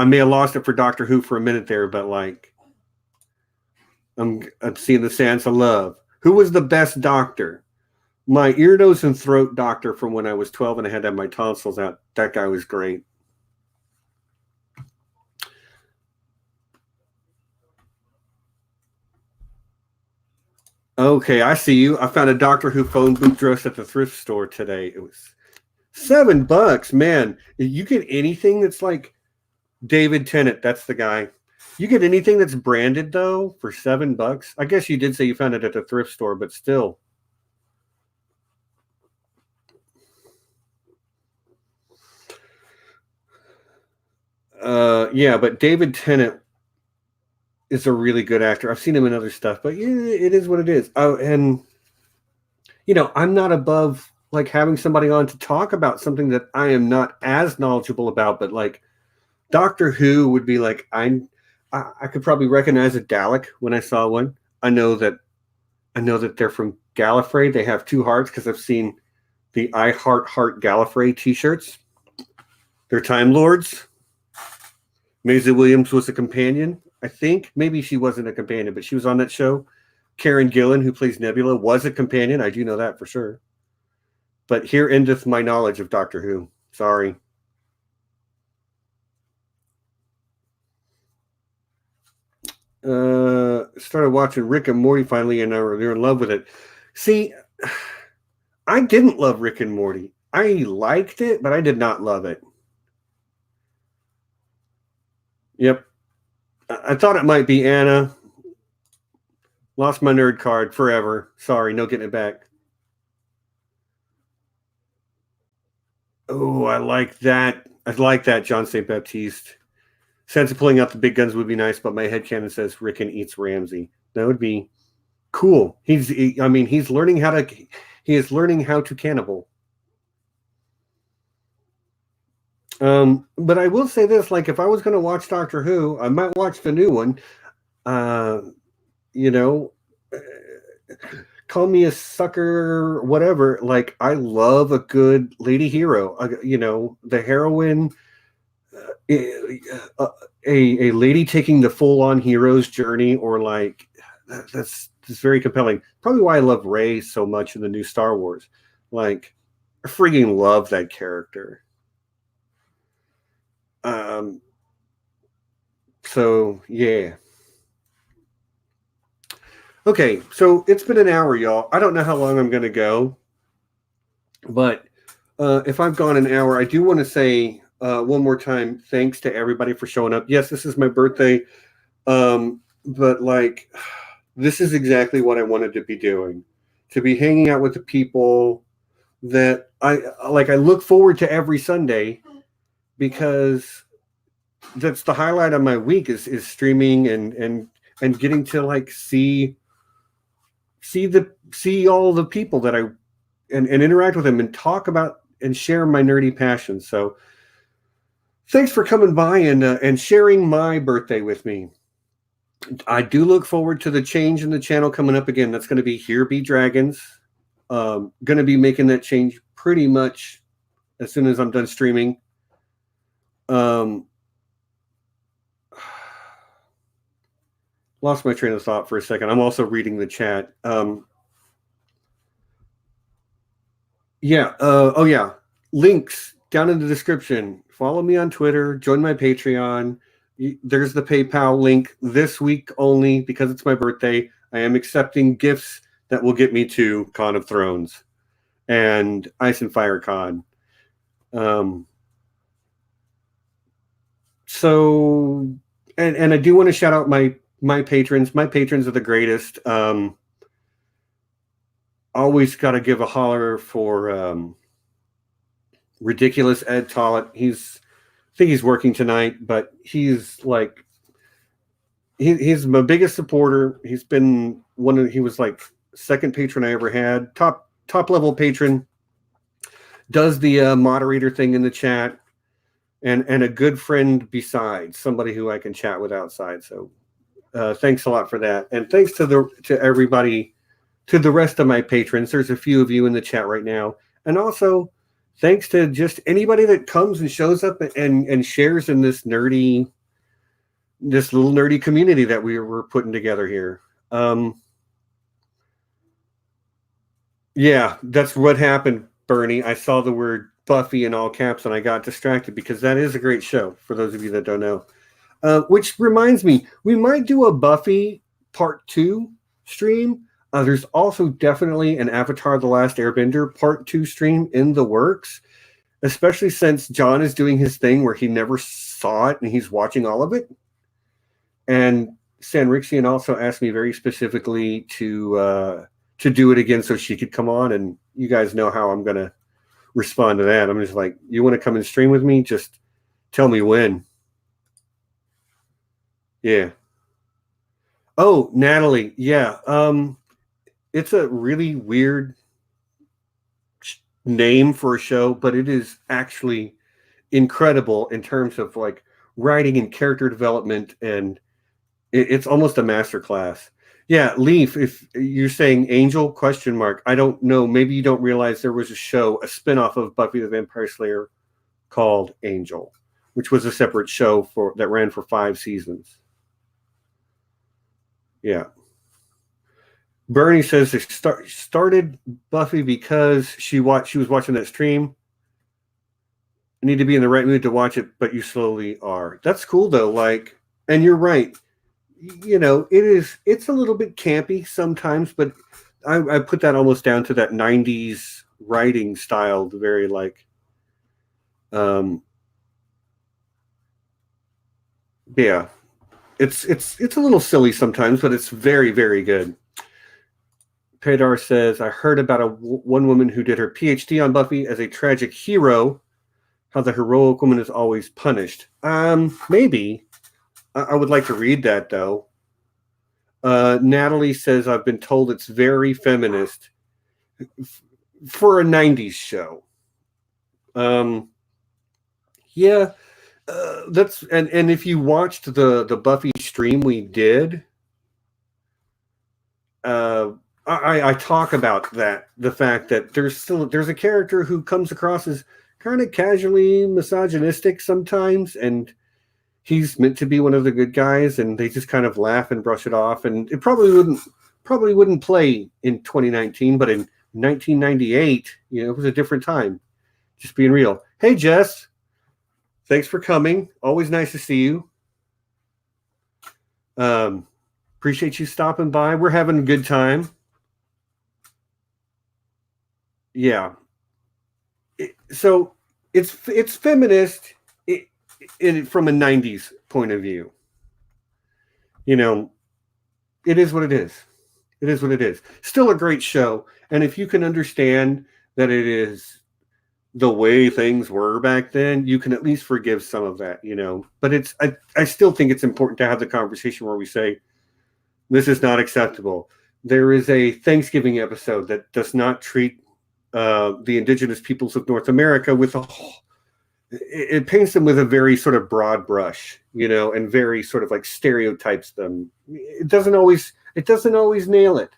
may have lost it for Doctor Who for a minute there, but like, I'm seeing the Sansa love. Who was the best doctor? My ear, nose, and throat doctor from when I was 12 and I had to have my tonsils out. That guy was great. Okay, I see you. I found a Doctor Who phone booth dress at the thrift store today. It was $7, man. You get anything that's like David Tennant, that's the guy. You get anything that's branded though for $7. I guess you did say you found it at the thrift store, but still. Yeah, but David Tennant is a really good actor. I've seen him in other stuff, but yeah, it is what it is. Oh, and I'm not above like having somebody on to talk about something that I am not as knowledgeable about, but like Doctor Who would be like I could probably recognize a Dalek when I saw one. I know that I know that they're from Gallifrey. They have two hearts because I've seen the I Heart Gallifrey t-shirts. They're Time Lords. Maisie Williams was a companion, I think. Maybe she wasn't a companion, but she was on that show. Karen Gillan, who plays Nebula, was a companion. I do know that for sure. But here endeth my knowledge of Doctor Who. Sorry. Started watching Rick and Morty finally, and they're in love with it. See, I didn't love Rick and Morty. I liked it, but I did not love it. Yep. I thought it might be Anna. Lost my nerd card forever. Sorry, no getting it back. Oh, I like that. I like that, John St. Baptiste. Sense of pulling out the big guns would be nice, but my headcanon says Rickon eats Ramsey. That would be cool. He's learning how to cannibal. But I will say this, like, if I was going to watch Doctor Who, I might watch the new one. You know, call me a sucker, whatever. Like, I love a good lady hero. The heroine, a lady taking the full-on hero's journey, or like that's very compelling. Probably why I love Rey so much in the new Star Wars. Like, I freaking love that character. So yeah. Okay, so it's been an hour, y'all. I don't know how long I'm going to go, but if I've gone an hour, I do want to say one more time, thanks to everybody for showing up. Yes, this is my birthday, but like, this is exactly what I wanted to be doing, to be hanging out with the people that I like. I look forward to every Sunday because that's the highlight of my week is streaming and getting to like see all the people that I and interact with them and talk about and share my nerdy passion. So thanks for coming by and sharing my birthday with me. I do look forward to the change in the channel coming up again. That's going to be Here Be Dragons. Going to be making that change pretty much as soon as I'm done streaming. Lost my train of thought for a second. I'm also reading the chat. Yeah. Links down in the description. Follow me on Twitter. Join my Patreon. There's the PayPal link this week only because it's my birthday. I am accepting gifts that will get me to Con of Thrones and Ice and Fire Con. So, and I do want to shout out my patrons. My patrons are the greatest. Always got to give a holler for ridiculous Ed Tollett. I think he's working tonight, but he's like he's my biggest supporter. He's been he was like second patron I ever had, top level patron. Does the moderator thing in the chat, and a good friend besides, somebody who I can chat with outside. So thanks a lot for that, and thanks to everybody, to the rest of my patrons. There's a few of you in the chat right now, and also thanks to just anybody that comes and shows up and shares in this little nerdy community that we're putting together here. Yeah, that's what happened, Bernie. I saw the word Buffy in all caps and I got distracted because that is a great show, for those of you that don't know. Which reminds me, we might do a Buffy Part 2 stream. There's also definitely an Avatar The Last Airbender Part 2 stream in the works, especially since John is doing his thing where he never saw it and he's watching all of it. And Sanrixian also asked me very specifically to do it again so she could come on, and you guys know how I'm going to respond to that. I'm just like, you want to come and stream with me? Just tell me when. Yeah. Oh, Natalie. Yeah. It's a really weird name for a show, but it is actually incredible in terms of like writing and character development, and it's almost a masterclass. Yeah, Leaf, if you're saying Angel, question mark. I don't know. Maybe you don't realize there was a show, a spinoff of Buffy the Vampire Slayer called Angel, which was a separate show that ran for 5 seasons. Yeah. Bernie says they started Buffy because she was watching that stream. You need to be in the right mood to watch it, but you slowly are. That's cool though. Like, and you're right. It's a little bit campy sometimes, but I put that almost down to that 90s writing style, the very like yeah. It's a little silly sometimes, but it's very, very good. Pedar says, I heard about one woman who did her PhD on Buffy as a tragic hero, how the heroic woman is always punished. Maybe. I would like to read that, though. Natalie says, I've been told it's very feminist for a 90s show. Yeah. That's and if you watched the Buffy stream we did, I talk about that, the fact that there's a character who comes across as kind of casually misogynistic sometimes, and he's meant to be one of the good guys, and they just kind of laugh and brush it off, and it probably wouldn't play in 2019, but in 1998, it was a different time. Just being real. Hey, Jess, thanks for coming. Always nice to see you. Appreciate you stopping by. We're having a good time. Yeah. So it's feminist from a 90s point of view. It is what it is. It is what it is. Still a great show. And if you can understand that it is the way things were back then, you can at least forgive some of that, But I still think it's important to have the conversation where we say, this is not acceptable. There is a Thanksgiving episode that does not treat the indigenous peoples of North America with it paints them with a very sort of broad brush, and very sort of like stereotypes them. It doesn't always nail it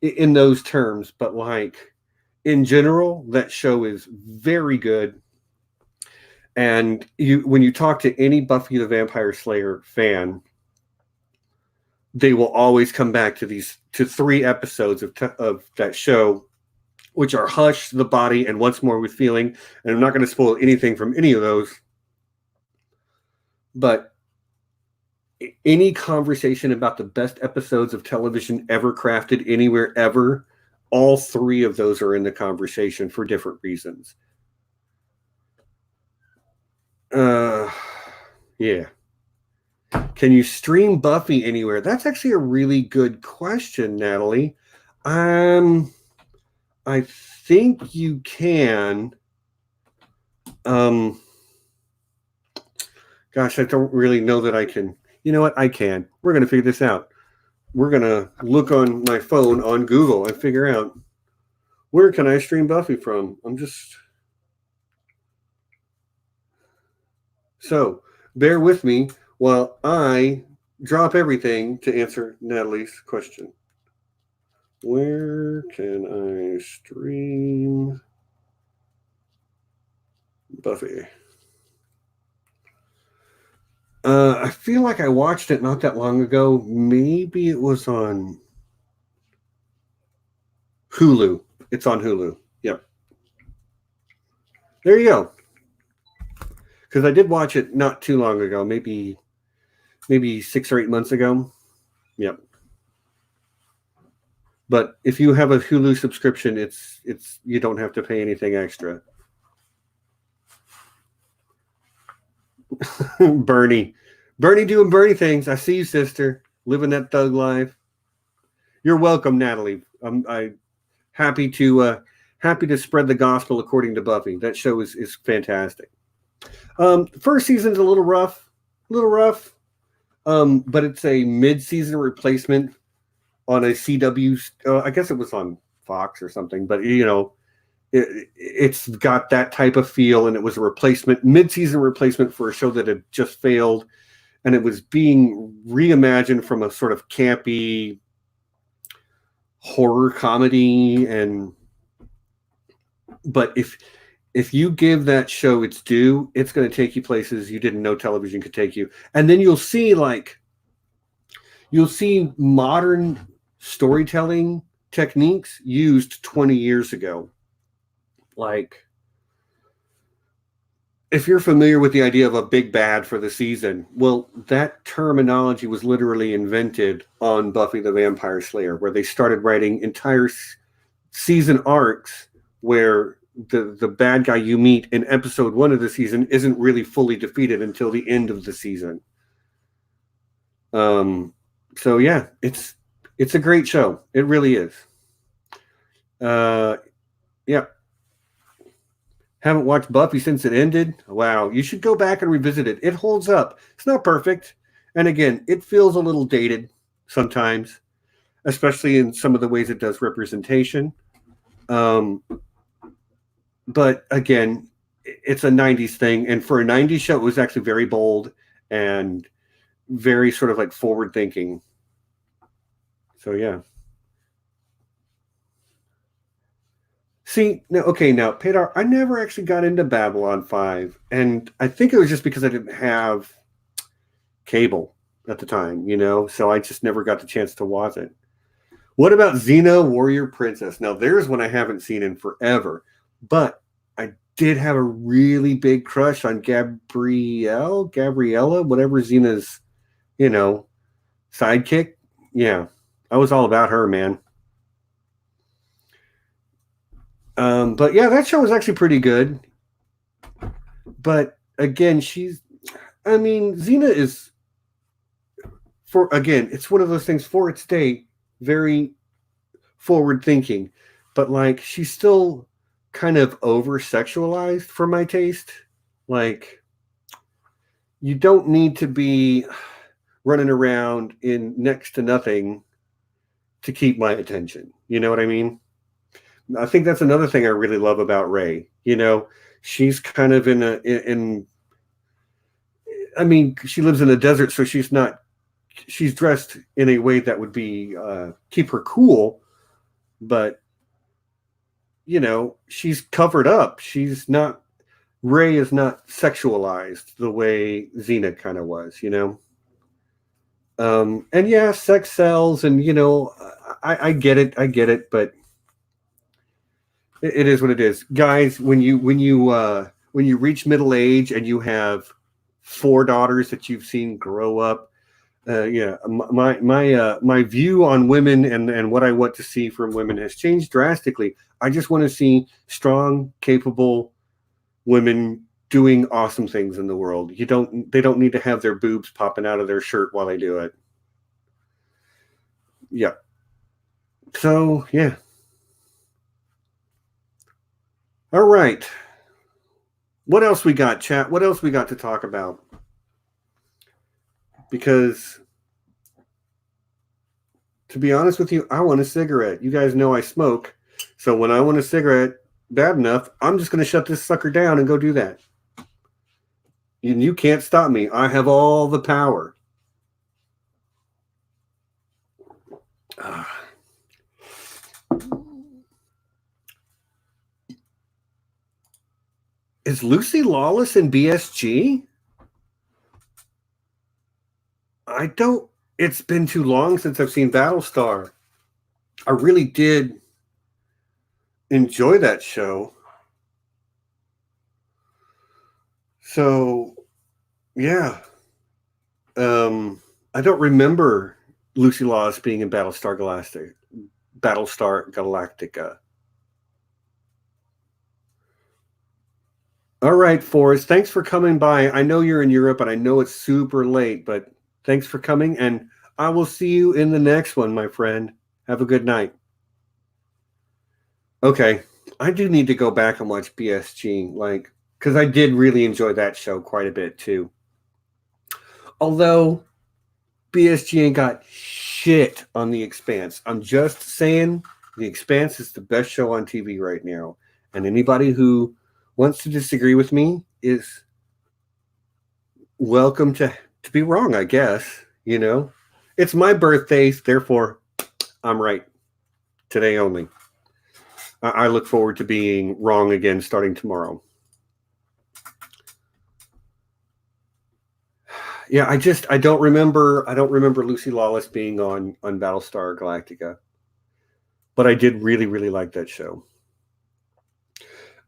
in those terms, but like in general, that show is very good. And when you talk to any Buffy the Vampire Slayer fan, they will always come back to 3 episodes of that show, which are Hush, The Body, and Once More with Feeling. And I'm not going to spoil anything from any of those. But any conversation about the best episodes of television ever crafted anywhere ever, all 3 of those are in the conversation for different reasons. Yeah. Can you stream Buffy anywhere? That's actually a really good question, Natalie. I think you can. Gosh, I don't really know that I can. You know what? I can. We're going to figure this out. We're going to look on my phone on Google and figure out, where can I stream Buffy from? So bear with me while I drop everything to answer Natalie's question. Where can I stream Buffy? I feel like I watched it not that long ago. Maybe it was on Hulu. It's on Hulu. Yep. There you go. Because I did watch it not too long ago. Maybe 6 or 8 months ago. Yep. But if you have a Hulu subscription, it's you don't have to pay anything extra. Bernie doing Bernie things. I see you, sister, living that thug life. You're welcome, Natalie. I'm happy to spread the gospel according to Buffy. That show is fantastic. First season's a little rough, but it's a mid-season replacement on a CW. I guess it was on Fox or something, but it's got that type of feel, and it was a mid-season replacement for a show that had just failed, and it was being reimagined from a sort of campy horror comedy, but if you give that show its due, it's going to take you places you didn't know television could take you. And then you'll see modern storytelling techniques used 20 years ago. Like, if you're familiar with the idea of a big bad for the season, well, that terminology was literally invented on Buffy the Vampire Slayer, where they started writing entire season arcs where the bad guy you meet in episode 1 of the season isn't really fully defeated until the end of the season. So yeah, it's a great show. It really is. Yeah. Haven't watched Buffy since it ended. Wow, you should go back and revisit it. It holds up. It's not perfect, and again, it feels a little dated sometimes, especially in some of the ways it does representation. But again, it's a 90s thing, and for a 90s show, it was actually very bold and very sort of like forward thinking. So yeah. See, now, Pedar, I never actually got into Babylon 5, and I think it was just because I didn't have cable at the time, so I just never got the chance to watch it. What about Xena Warrior Princess? Now, there's one I haven't seen in forever, but I did have a really big crush on Gabriella, whatever Xena's, sidekick. Yeah, I was all about her, man. But yeah, that show was actually pretty good. But again, Xena is, it's one of those things for its day, very forward thinking, but like she's still kind of over sexualized for my taste. Like, you don't need to be running around in next to nothing to keep my attention. You know what I mean? I think that's another thing I really love about Rey. She's kind of she lives in a desert, so she's dressed in a way that would be keep her cool, but she's covered up. Rey is not sexualized the way Xena kind of was, and yeah, sex sells, and I get it, but it is what it is, guys. When you reach middle age and you have 4 daughters that you've seen grow up, yeah, my view on women and what I want to see from women has changed drastically. I just want to see strong, capable women doing awesome things in the world. They don't need to have their boobs popping out of their shirt while they do it. Yeah. So yeah. All right. What else we got, chat? What else we got to talk about? Because, to be honest with you, I want a cigarette. You guys know I smoke. So when I want a cigarette bad enough, I'm just going to shut this sucker down and go do that. And you can't stop me. I have all the power. Is Lucy Lawless in BSG? It's been too long since I've seen Battlestar. I really did enjoy that show. So, yeah. I don't remember Lucy Lawless being in Battlestar Galactica. All right, Forrest. Thanks for coming by. I know you're in Europe and I know it's super late, but thanks for coming, and I will see you in the next one, my friend. Have a good night. Okay. I do need to go back and watch BSG, because I did really enjoy that show quite a bit too. Although BSG ain't got shit on The Expanse. I'm just saying The Expanse is the best show on TV right now. And anybody who wants to disagree with me is welcome to be wrong, I guess. It's my birthday, therefore I'm right. Today only. I look forward to being wrong again starting tomorrow. Yeah, I don't remember Lucy Lawless being on Battlestar Galactica. But I did really, really like that show.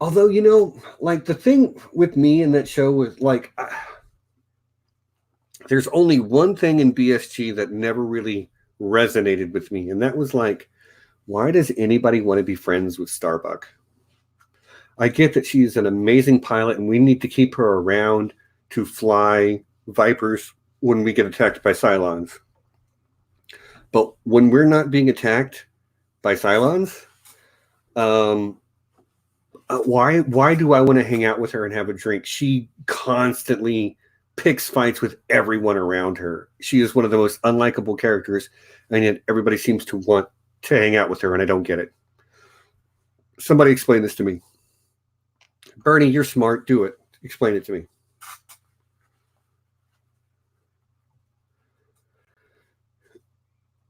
Although, like the thing with me in that show was like there's only one thing in BSG that never really resonated with me, and that was like, why does anybody want to be friends with Starbuck? I get that she's an amazing pilot and we need to keep her around to fly Vipers when we get attacked by Cylons. But when we're not being attacked by Cylons, why do I want to hang out with her and have a drink? She constantly picks fights with everyone around her. She is one of the most unlikable characters, and yet everybody seems to want to hang out with her, and I don't get it. Somebody explain this to me. Bernie, you're smart. Do it. Explain it to me.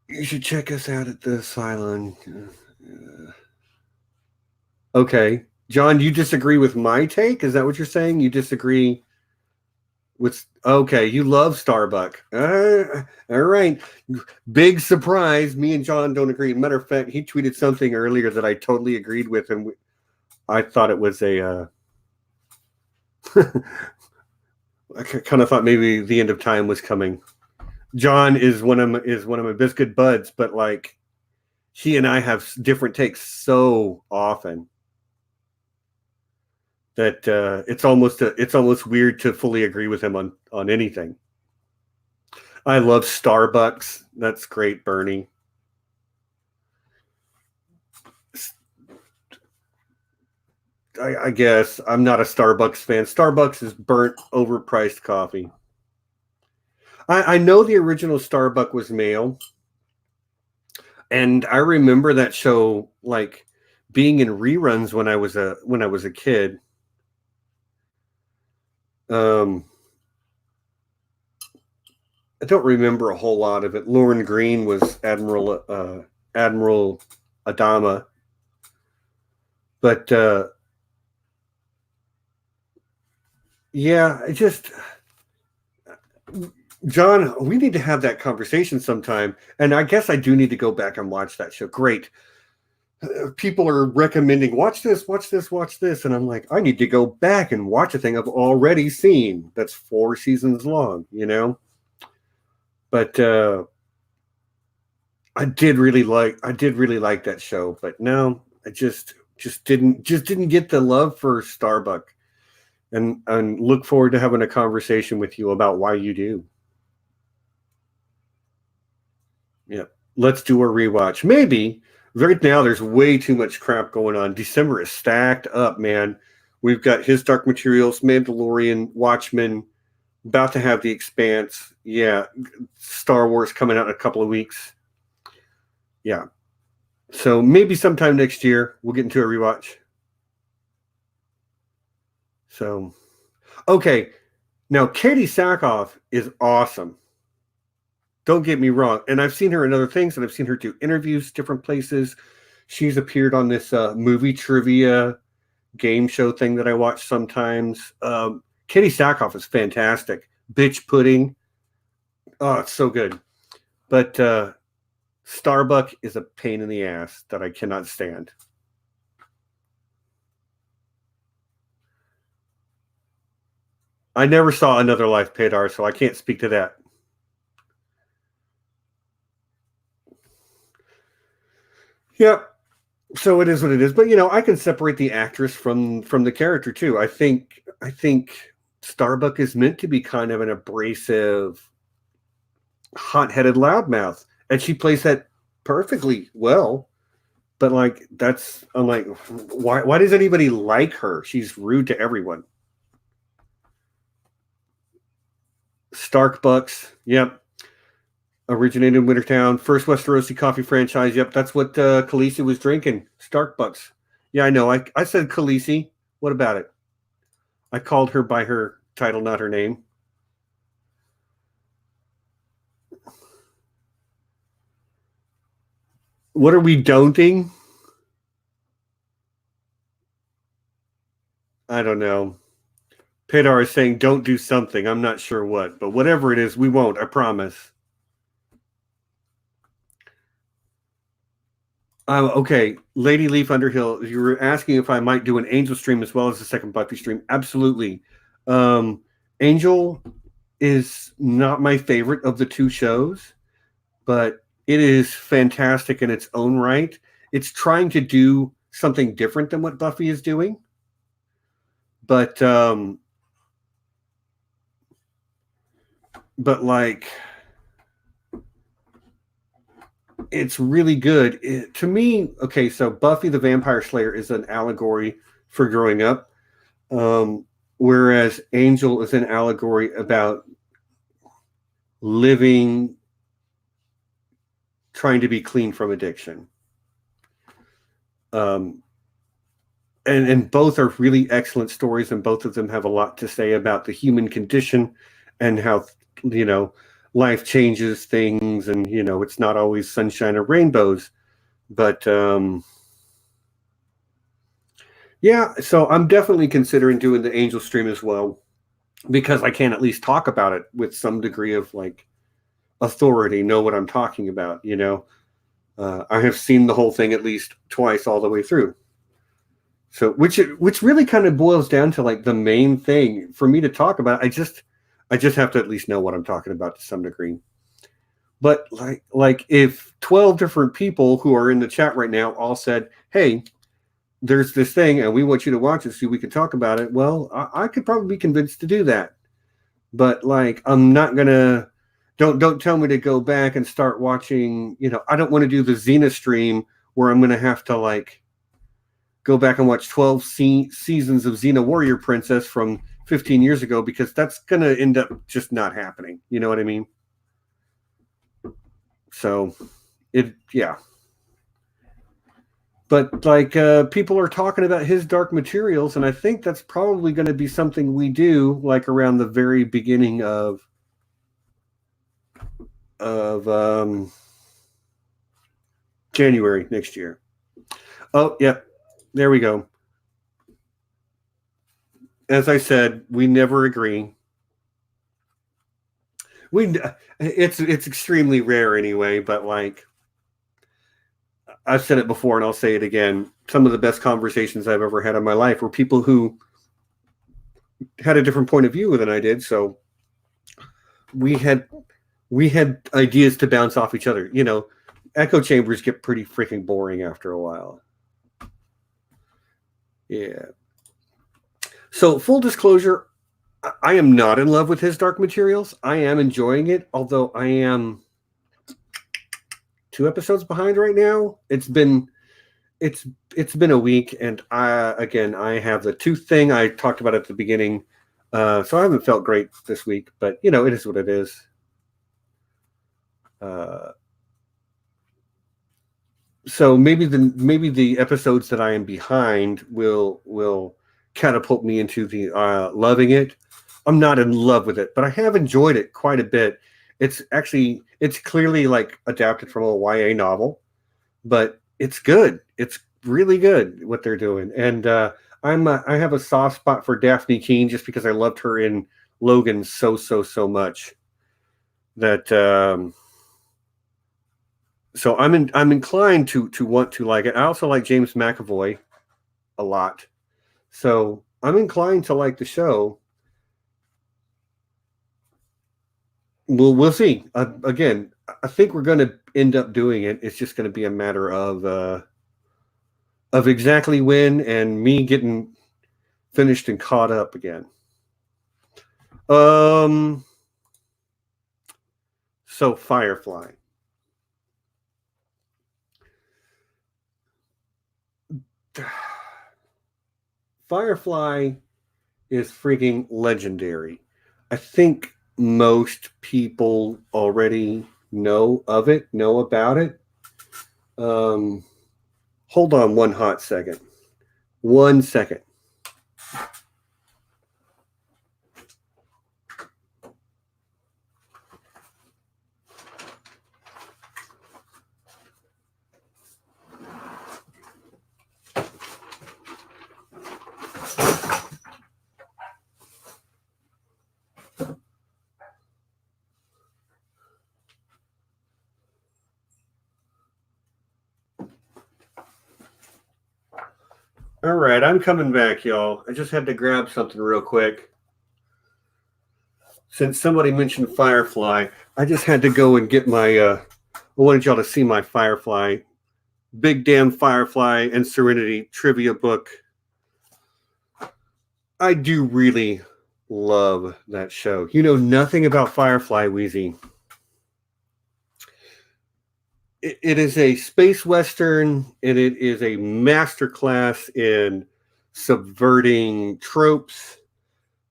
You should check us out at the Cylon. Okay. John, you disagree with my take? Is that what you're saying? You disagree with... Okay, you love Starbuck. All right. Big surprise. Me and John don't agree. Matter of fact, he tweeted something earlier that I totally agreed with, and I thought it was a... I kind of thought maybe the end of time was coming. John is one of my best good buds, but like he and I have different takes so often that it's almost weird to fully agree with him on anything. I love Starbucks. That's great, Bernie. I guess I'm not a Starbucks fan. Starbucks is burnt, overpriced coffee. I know the original Starbuck was male, and I remember that show like being in reruns when I was a kid. I don't remember a whole lot of it. Lauren Green was Admiral Adama, but yeah, it just... John, we need to have that conversation sometime. And I guess I do need to go back and watch that show. Great. People are recommending, watch this. And I'm like, I need to go back and watch a thing I've already seen. That's 4 seasons long, But I did really like that show. But no, I just didn't get the love for Starbuck. And look forward to having a conversation with you about why you do. Yeah, let's do a rewatch. Maybe. Right now, there's way too much crap going on. December is stacked up, man. We've got His Dark Materials, Mandalorian, Watchmen, about to have The Expanse. Yeah, Star Wars coming out in a couple of weeks. Yeah. So maybe sometime next year, we'll get into a rewatch. So, okay. Now, Katie Sackhoff is awesome. Don't get me wrong. And I've seen her in other things, and I've seen her do interviews, different places. She's appeared on this movie trivia game show thing that I watch sometimes. Katie Sackhoff is fantastic. Bitch Pudding. Oh, it's so good. But Starbuck is a pain in the ass that I cannot stand. I never saw Another Life, Padar, so I can't speak to that. Yep. So it is what it is. But I can separate the actress from the character too. I think Starbuck is meant to be kind of an abrasive, hot-headed loudmouth, and she plays that perfectly well. But like I'm like, why does anybody like her? She's rude to everyone. Starbucks, yep. Originated in Wintertown, first Westerosi coffee franchise. Yep, that's what Khaleesi was drinking. Starbucks. Yeah, I know. I said Khaleesi. What about it? I called her by her title, not her name. What are we don'ting? I don't know. Pedar is saying don't do something. I'm not sure what, but whatever it is, we won't. I promise. Okay, Lady Leaf Underhill, you were asking if I might do an Angel stream as well as a second Buffy stream. Absolutely. Um, Angel is not my favorite of the two shows, but it is fantastic in its own right. It's trying to do something different than what Buffy is doing, but but like it's really good. To me, okay, so Buffy the Vampire Slayer is an allegory for growing up, um, whereas Angel is an allegory about living, trying to be clean from addiction. Um, and both are really excellent stories, and both of them have a lot to say about the human condition and how you know life changes things, and it's not always sunshine or rainbows. But yeah, so I'm definitely considering doing the Angel stream as well because I can at least talk about it with some degree of like authority, know what I'm talking about. I have seen the whole thing at least twice all the way through. So which really kind of boils down to like the main thing for me to talk about. I just have to at least know what I'm talking about to some degree. But like if 12 different people who are in the chat right now all said, "Hey, there's this thing and we want you to watch it so we can talk about it." Well, I could probably be convinced to do that. But like I'm not gonna don't tell me to go back and start watching, I don't want to do the Xena stream where I'm gonna have to like go back and watch 12 seasons of Xena Warrior Princess from 15 years ago because that's going to end up just not happening. You know what I mean? So yeah. But like people are talking about his Dark Materials, and I think that's probably going to be something we do like around the very beginning of January next year. Oh, yeah. There we go. As I said, we never agree. It's extremely rare anyway, but like I've said it before and I'll say it again. Some of the best conversations I've ever had in my life were people who had a different point of view than I did. So we had ideas to bounce off each other. Echo chambers get pretty freaking boring after a while. Yeah. So full disclosure, I am not in love with his Dark Materials. I am enjoying it, although I am 2 episodes behind right now. It's been a week, and I have the tooth thing I talked about at the beginning, so I haven't felt great this week. But it is what it is. So maybe the episodes that I am behind will catapult me into the loving it. I'm not in love with it, but I have enjoyed it quite a bit. It's clearly like adapted from a YA novel, but it's good. It's really good what they're doing, and I have a soft spot for Daphne Keene just because I loved her in Logan so much that so I'm inclined to want to like it. I also like James McAvoy a lot, so I'm inclined to like the show. We'll see. Again, I think we're going to end up doing it. It's just going to be a matter of exactly when and me getting finished and caught up again. So Firefly. Firefly is freaking legendary. I think most people already know about it. Hold on one hot second. 1 second. All right, I'm coming back, y'all. I just had to grab something real quick. Since somebody mentioned Firefly, I just had to go and get my. I wanted y'all to see my Firefly, Big Damn Firefly and Serenity trivia book. I do really love that show. You know nothing about Firefly, Wheezy. It is a space western, and it is a masterclass in subverting tropes.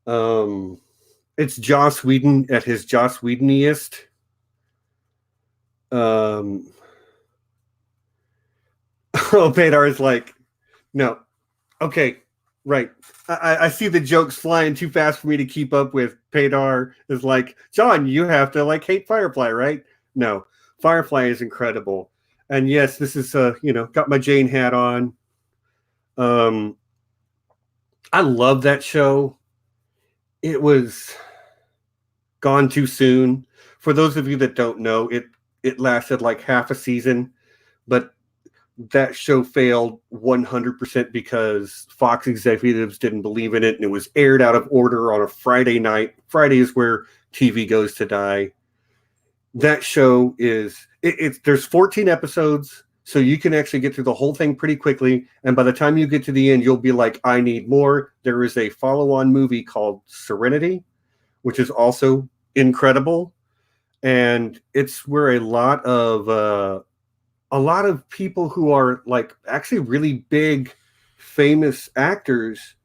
It's Joss Whedon at his Joss Whedoniest. Oh, Padar is like, no, okay, right. I see the jokes flying too fast for me to keep up with. Padar is like, John, you have to like hate Firefly, right? No, Firefly is incredible, and yes, this is got my Jane hat on. Um, I love that show. It was gone too soon. For those of you that don't know, it lasted like half a season, but that show failed 100% because Fox executives didn't believe in it, and it was aired out of order on a Friday night. Friday is where TV goes to die. That show is there's 14 episodes, so you can actually get through the whole thing pretty quickly, and by the time you get to the end, you'll be like, I need more. There is a follow-on movie called Serenity, which is also incredible, and it's where a lot of people who are like actually really big famous actors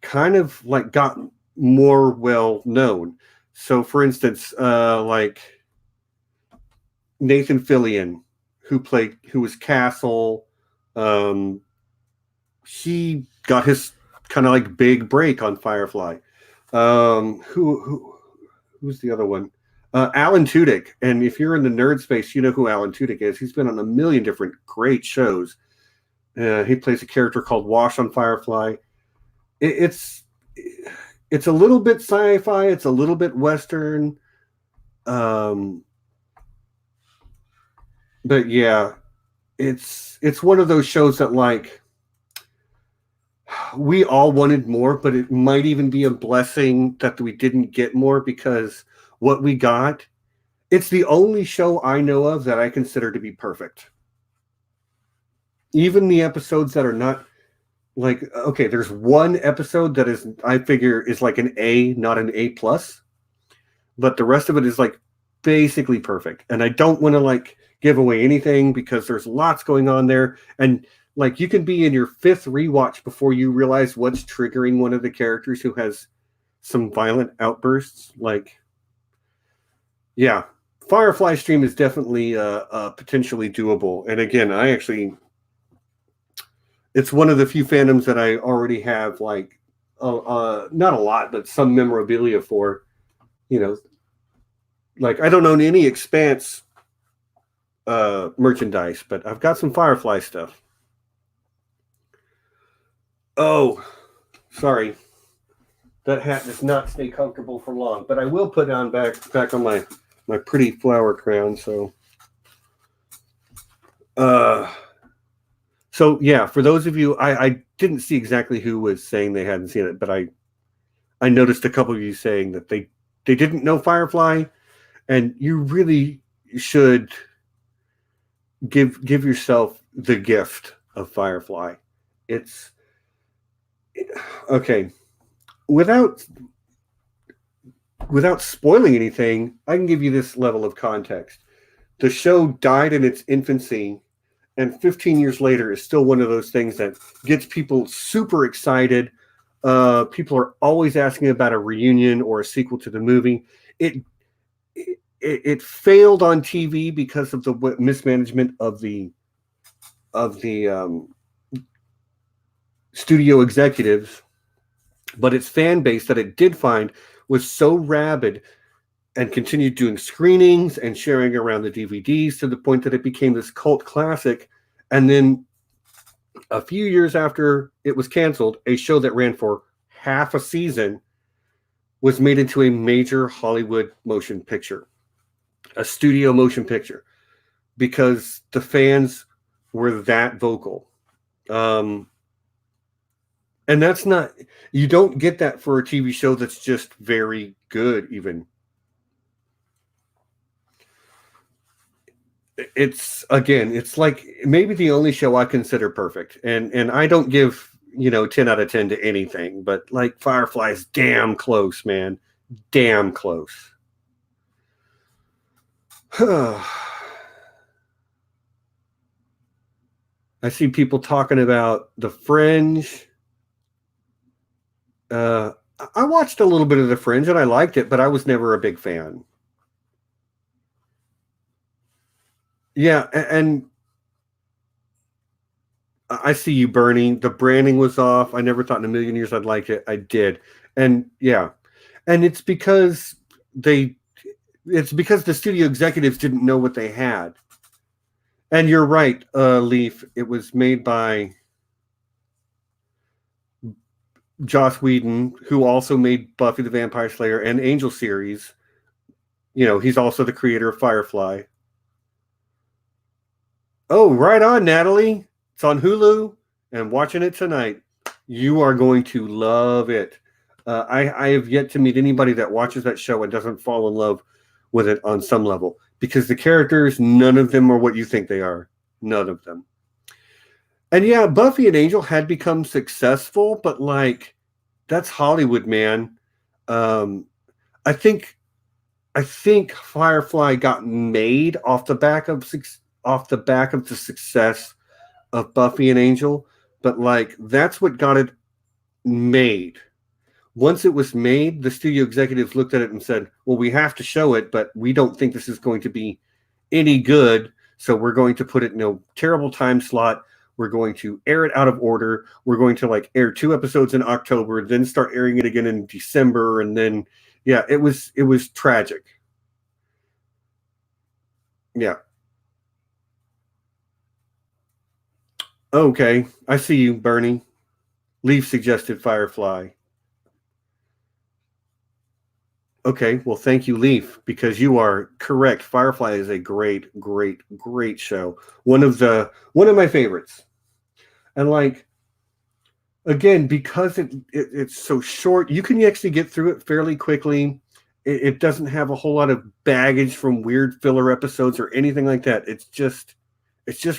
kind of like got more well known. So for instance, like Nathan Fillion, who was Castle, um, he got his kind of like big break on Firefly. Who's the other one? Alan Tudyk. And if you're in the nerd space, you know who Alan Tudyk is. He's been on a million different great shows. He plays a character called Wash on Firefly. It's a little bit sci-fi. It's a little bit Western. But yeah, it's one of those shows that like we all wanted more, but it might even be a blessing that we didn't get more because what we got, it's the only show I know of that I consider to be perfect. Even the episodes that are not like, okay, there's one episode that is, I figure, is like an A, not an A plus, but the rest of it is like basically perfect. And I don't want to like give away anything because there's lots going on there. And like you can be in your fifth rewatch before you realize what's triggering one of the characters who has some violent outbursts. Like, yeah, Firefly Stream is definitely potentially doable. And again, it's one of the few fandoms that I already have like, not a lot, but some memorabilia for. You know, like I don't own any Expanse merchandise, but I've got some Firefly stuff. Oh, sorry. That hat does not stay comfortable for long, but I will put it on back on my pretty flower crown. So yeah, for those of you, I didn't see exactly who was saying they hadn't seen it, but I noticed a couple of you saying that they didn't know Firefly, and you really should give yourself the gift of Firefly. It's okay. Without spoiling anything, I can give you this level of context. The show died in its infancy, and 15 years later is still one of those things that gets people super excited. People are always asking about a reunion or a sequel to the movie. It failed on TV because of the mismanagement of the studio executives, but its fan base that it did find was so rabid and continued doing screenings and sharing around the DVDs to the point that it became this cult classic. And then a few years after it was canceled, a show that ran for half a season was made into a major Hollywood motion picture, a studio motion picture, because the fans were that vocal. And that's not, you don't get that for a TV show that's just very good, even. It's, again, it's like maybe the only show I consider perfect. And I don't give, 10 out of 10 to anything, but like Firefly's damn close, man. Damn close. I see people talking about The Fringe. I watched a little bit of The Fringe and I liked it, but I was never a big fan. Yeah, and I see you, Bernie. The branding was off. I never thought in a million years I'd like it. I did. And yeah. And it's because the studio executives didn't know what they had. And you're right, Leaf. It was made by Joss Whedon, who also made Buffy the Vampire Slayer and Angel series. He's also the creator of Firefly. Oh, right on, Natalie. It's on Hulu and watching it tonight. You are going to love it. I have yet to meet anybody that watches that show and doesn't fall in love with it on some level, because the characters, none of them are what you think they are. None of them. And yeah, Buffy and Angel had become successful, but like, that's Hollywood, man. I think Firefly got made off the back of the success of Buffy and Angel, but like, that's what got it made. Once it was made, the studio executives looked at it and said, well, we have to show it, but we don't think this is going to be any good, so we're going to put it in a terrible time slot. We're going to air it out of order. We're going to like air 2 episodes in October, then start airing it again in December, and then yeah, it was tragic. Yeah. Okay, I see you, Bernie. Leaf suggested Firefly. Okay, well, thank you, Leaf, because you are correct. Firefly is a great, great, great show. One of my favorites. And like, again, because it's so short, you can actually get through it fairly quickly. It doesn't have a whole lot of baggage from weird filler episodes or anything like that. It's just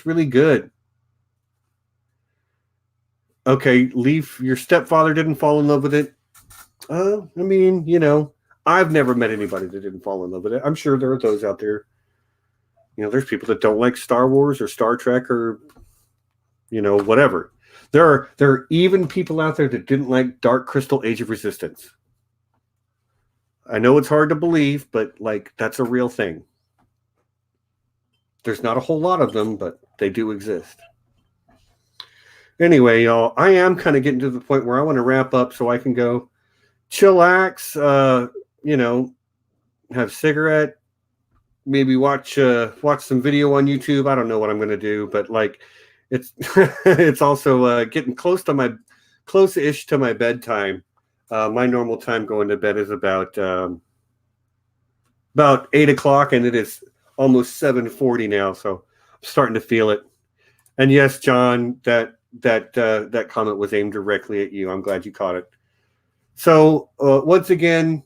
really good. Okay, Leaf, your stepfather didn't fall in love with it. I mean, I've never met anybody that didn't fall in love with it. I'm sure there are those out there. There's people that don't like Star Wars or Star Trek or, whatever. There are even people out there that didn't like Dark Crystal Age of Resistance. I know it's hard to believe, but like, that's a real thing. There's not a whole lot of them, but they do exist. Anyway, y'all, I am kind of getting to the point where I want to wrap up so I can go chillax, have a cigarette, maybe watch some video on YouTube. I don't know what I'm going to do, but like, it's it's also getting close-ish to my bedtime. My normal time going to bed is about 8 o'clock, and it is almost 7:40 now, so I'm starting to feel it. And yes, John, that comment was aimed directly at you. I'm glad you caught it. So once again,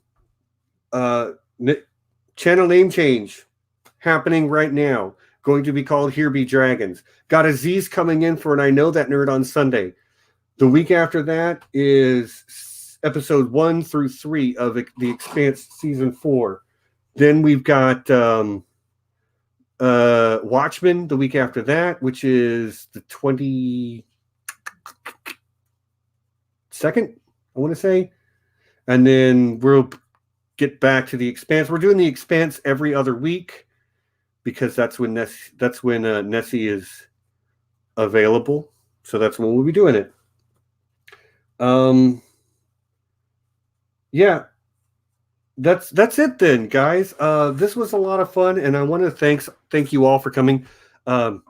channel name change happening right now. Going to be called Here Be Dragons. Got Aziz coming in for an I Know That Nerd on Sunday. The week after that is episode 1 through 3 of The Expanse season 4. Then we've got Watchmen the week after that, which is the 22nd, I want to say. And then we'll get back to The Expanse. We're doing The Expanse every other week because that's when Nessie is available. So that's when we'll be doing it. Yeah. That's it then, guys. This was a lot of fun, and I want to thank you all for coming. A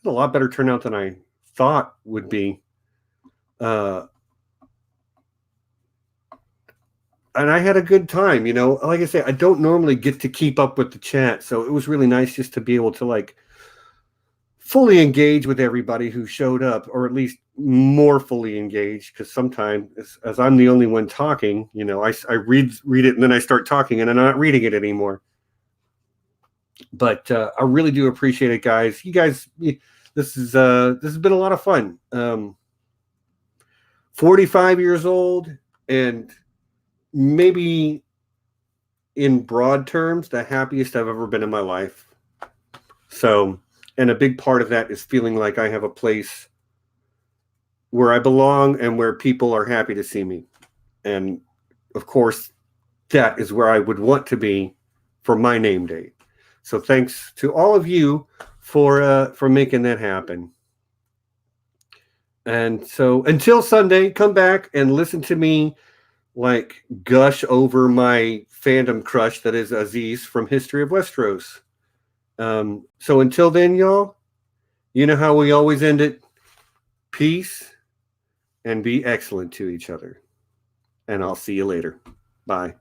lot better turnout than I thought would be. And I had a good time, like I say, I don't normally get to keep up with the chat. So it was really nice just to be able to like fully engage with everybody who showed up, or at least more fully engaged, because sometimes as I'm the only one talking, I read it and then I start talking and I'm not reading it anymore. But I really do appreciate it, guys. You guys, this has been a lot of fun. 45 years old, and maybe in broad terms, the happiest I've ever been in my life. So, and a big part of that is feeling like I have a place where I belong and where people are happy to see me. And of course, that is where I would want to be for my name day. So thanks to all of you for making that happen. And so until Sunday, come back and listen to me like gush over my fandom crush that is Aziz from History of Westeros. So until then, y'all, you know how we always end it. Peace and be excellent to each other. And I'll see you later. Bye.